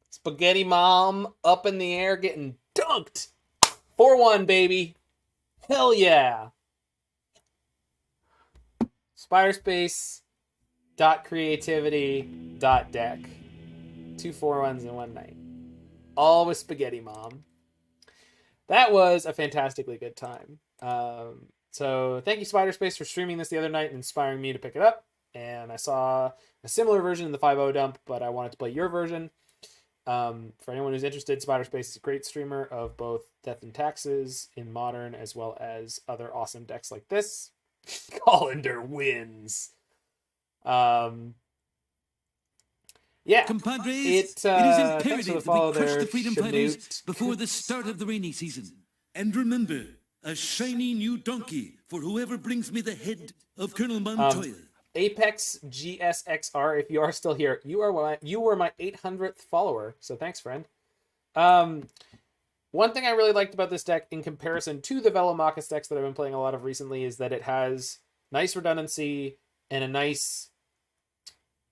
[SPEAKER 1] Spaghetti Mom up in the air getting dunked. 4-1, baby. Hell yeah. Spiderspace.creativity.deck. 2 4-1s in one night. All with Spaghetti Mom. That was a fantastically good time. So thank you, Spiderspace, for streaming this the other night and inspiring me to pick it up. And I saw a similar version in the 5.0 dump, but I wanted to play your version. For anyone who's interested, Spiderspace is a great streamer of both Death and Taxes in Modern, as well as other awesome decks like this. Colander wins. Yeah,
[SPEAKER 3] Compadres,
[SPEAKER 1] it
[SPEAKER 3] is
[SPEAKER 1] thanks for
[SPEAKER 3] imperative
[SPEAKER 1] the
[SPEAKER 3] that
[SPEAKER 1] follow
[SPEAKER 3] we crush
[SPEAKER 1] there,
[SPEAKER 3] the Freedom Fighters
[SPEAKER 1] Shanute.
[SPEAKER 3] before the start of the rainy season. And remember, a shiny new donkey for whoever brings me the head of Colonel Montoya.
[SPEAKER 1] Apex GSXR, if you are still here, you were my 800th follower, so thanks, friend. One thing I really liked about this deck in comparison to the Velomachus decks that I've been playing a lot of recently is that it has nice redundancy and a nice...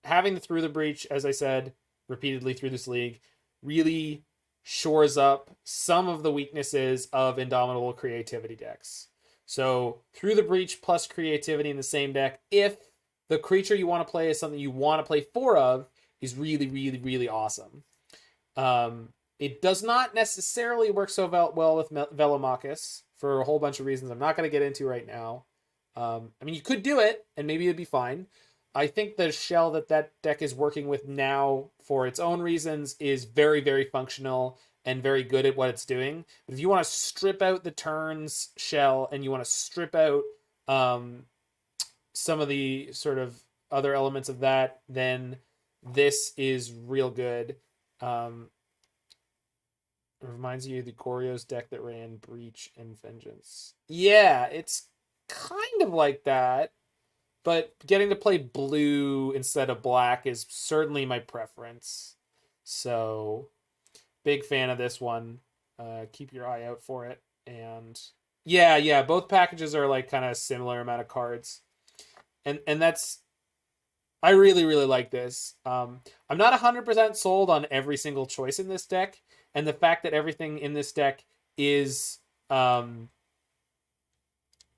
[SPEAKER 1] Having the Through the Breach, as I said repeatedly through this league, really shores up some of the weaknesses of Indomitable Creativity decks. So Through the Breach plus Creativity in the same deck, if the creature you want to play is something you want to play 4 of is really, really, really awesome. It does not necessarily work so well with Velomachus for a whole bunch of reasons I'm not going to get into right now. I mean, you could do it, and maybe it'd be fine. I think the shell that deck is working with now, for its own reasons, is very, very functional and very good at what it's doing. But if you want to strip out the turns shell and you want to strip out some of the sort of other elements of that, then this is real good. It reminds you of the Goryo's deck that ran Breach and Vengeance. Yeah, it's kind of like that, but getting to play blue instead of black is certainly my preference. So, big fan of this one. Keep your eye out for it. And yeah, both packages are like kind of similar amount of cards. And that's, I really, really like this. I'm not 100% sold on every single choice in this deck, and the fact that everything in this deck is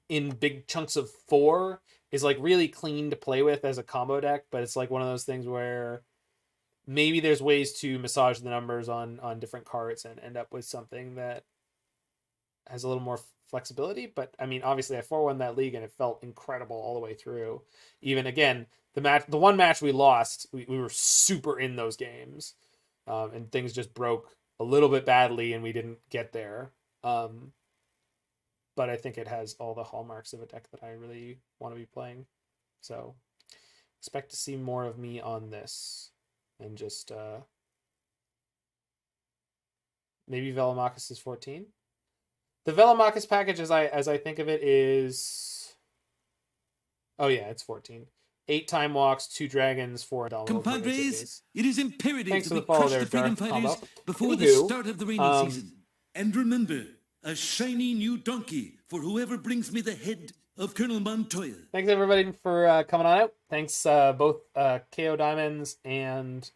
[SPEAKER 1] in big chunks of 4 is like really clean to play with as a combo deck, but it's like one of those things where maybe there's ways to massage the numbers on different cards and end up with something that has a little more flexibility. But I mean, obviously I 4-1 that league and it felt incredible all the way the one match we lost, we were super in those games, and things just broke a little bit badly and we didn't get there. But I think it has all the hallmarks of a deck that I really want to be playing. So expect to see more of me on this, and just maybe Velomachus is 14. The Velomachus package, as I think of it, is, oh yeah, it's 14. 8 time walks, 2 dragons, 4 Indomitable
[SPEAKER 3] Compadres,
[SPEAKER 1] Creativity.
[SPEAKER 3] it is imperative
[SPEAKER 1] Thanks
[SPEAKER 3] that
[SPEAKER 1] for
[SPEAKER 3] we
[SPEAKER 1] the follow
[SPEAKER 3] crush
[SPEAKER 1] there,
[SPEAKER 3] the freedom
[SPEAKER 1] Darth
[SPEAKER 3] fighters
[SPEAKER 1] Combo.
[SPEAKER 3] before the
[SPEAKER 1] Anywho,
[SPEAKER 3] start of the rainy season. And remember, a shiny new donkey for whoever brings me the head of Colonel Montoya.
[SPEAKER 1] Thanks everybody for coming on out. Thanks both KO Diamonds and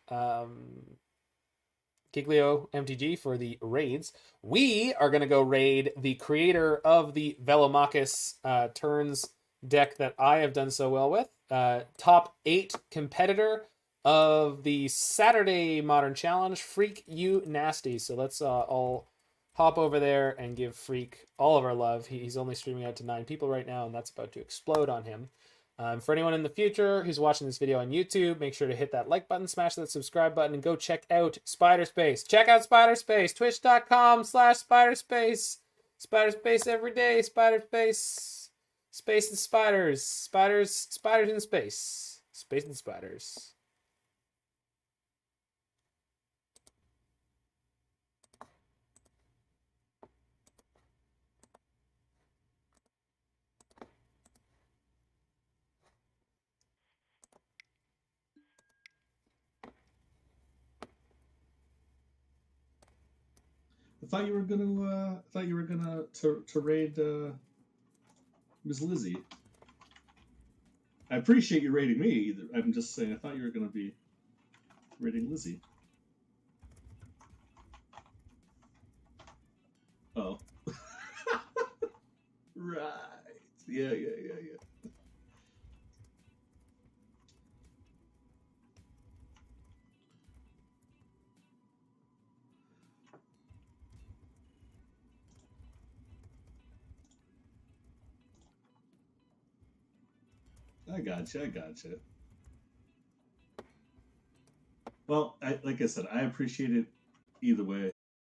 [SPEAKER 1] Giglio MTG for the raids. We are going to go raid the creator of the Velomachus turns deck that I have done so well with. Top 8 competitor of the Saturday Modern Challenge, Freak You Nasty. So let's all hop over there and give Freak all of our love. He's only streaming out to 9 people right now, and that's about to explode on him. For anyone in the future who's watching this video on YouTube, make sure to hit that like button, smash that subscribe button, and go check out Spiderspace. Check out Spiderspace, twitch.com/Spiderspace. Spiderspace every day, Spiderspace. Space and spiders. Spiders in space. Space and spiders.
[SPEAKER 5] I thought you were gonna to raid Ms. Lizzie. I appreciate you raiding me. I'm just saying I thought you were gonna be raiding Lizzie. Oh. Right. Yeah. I gotcha. Well, like I said, I appreciate it either way.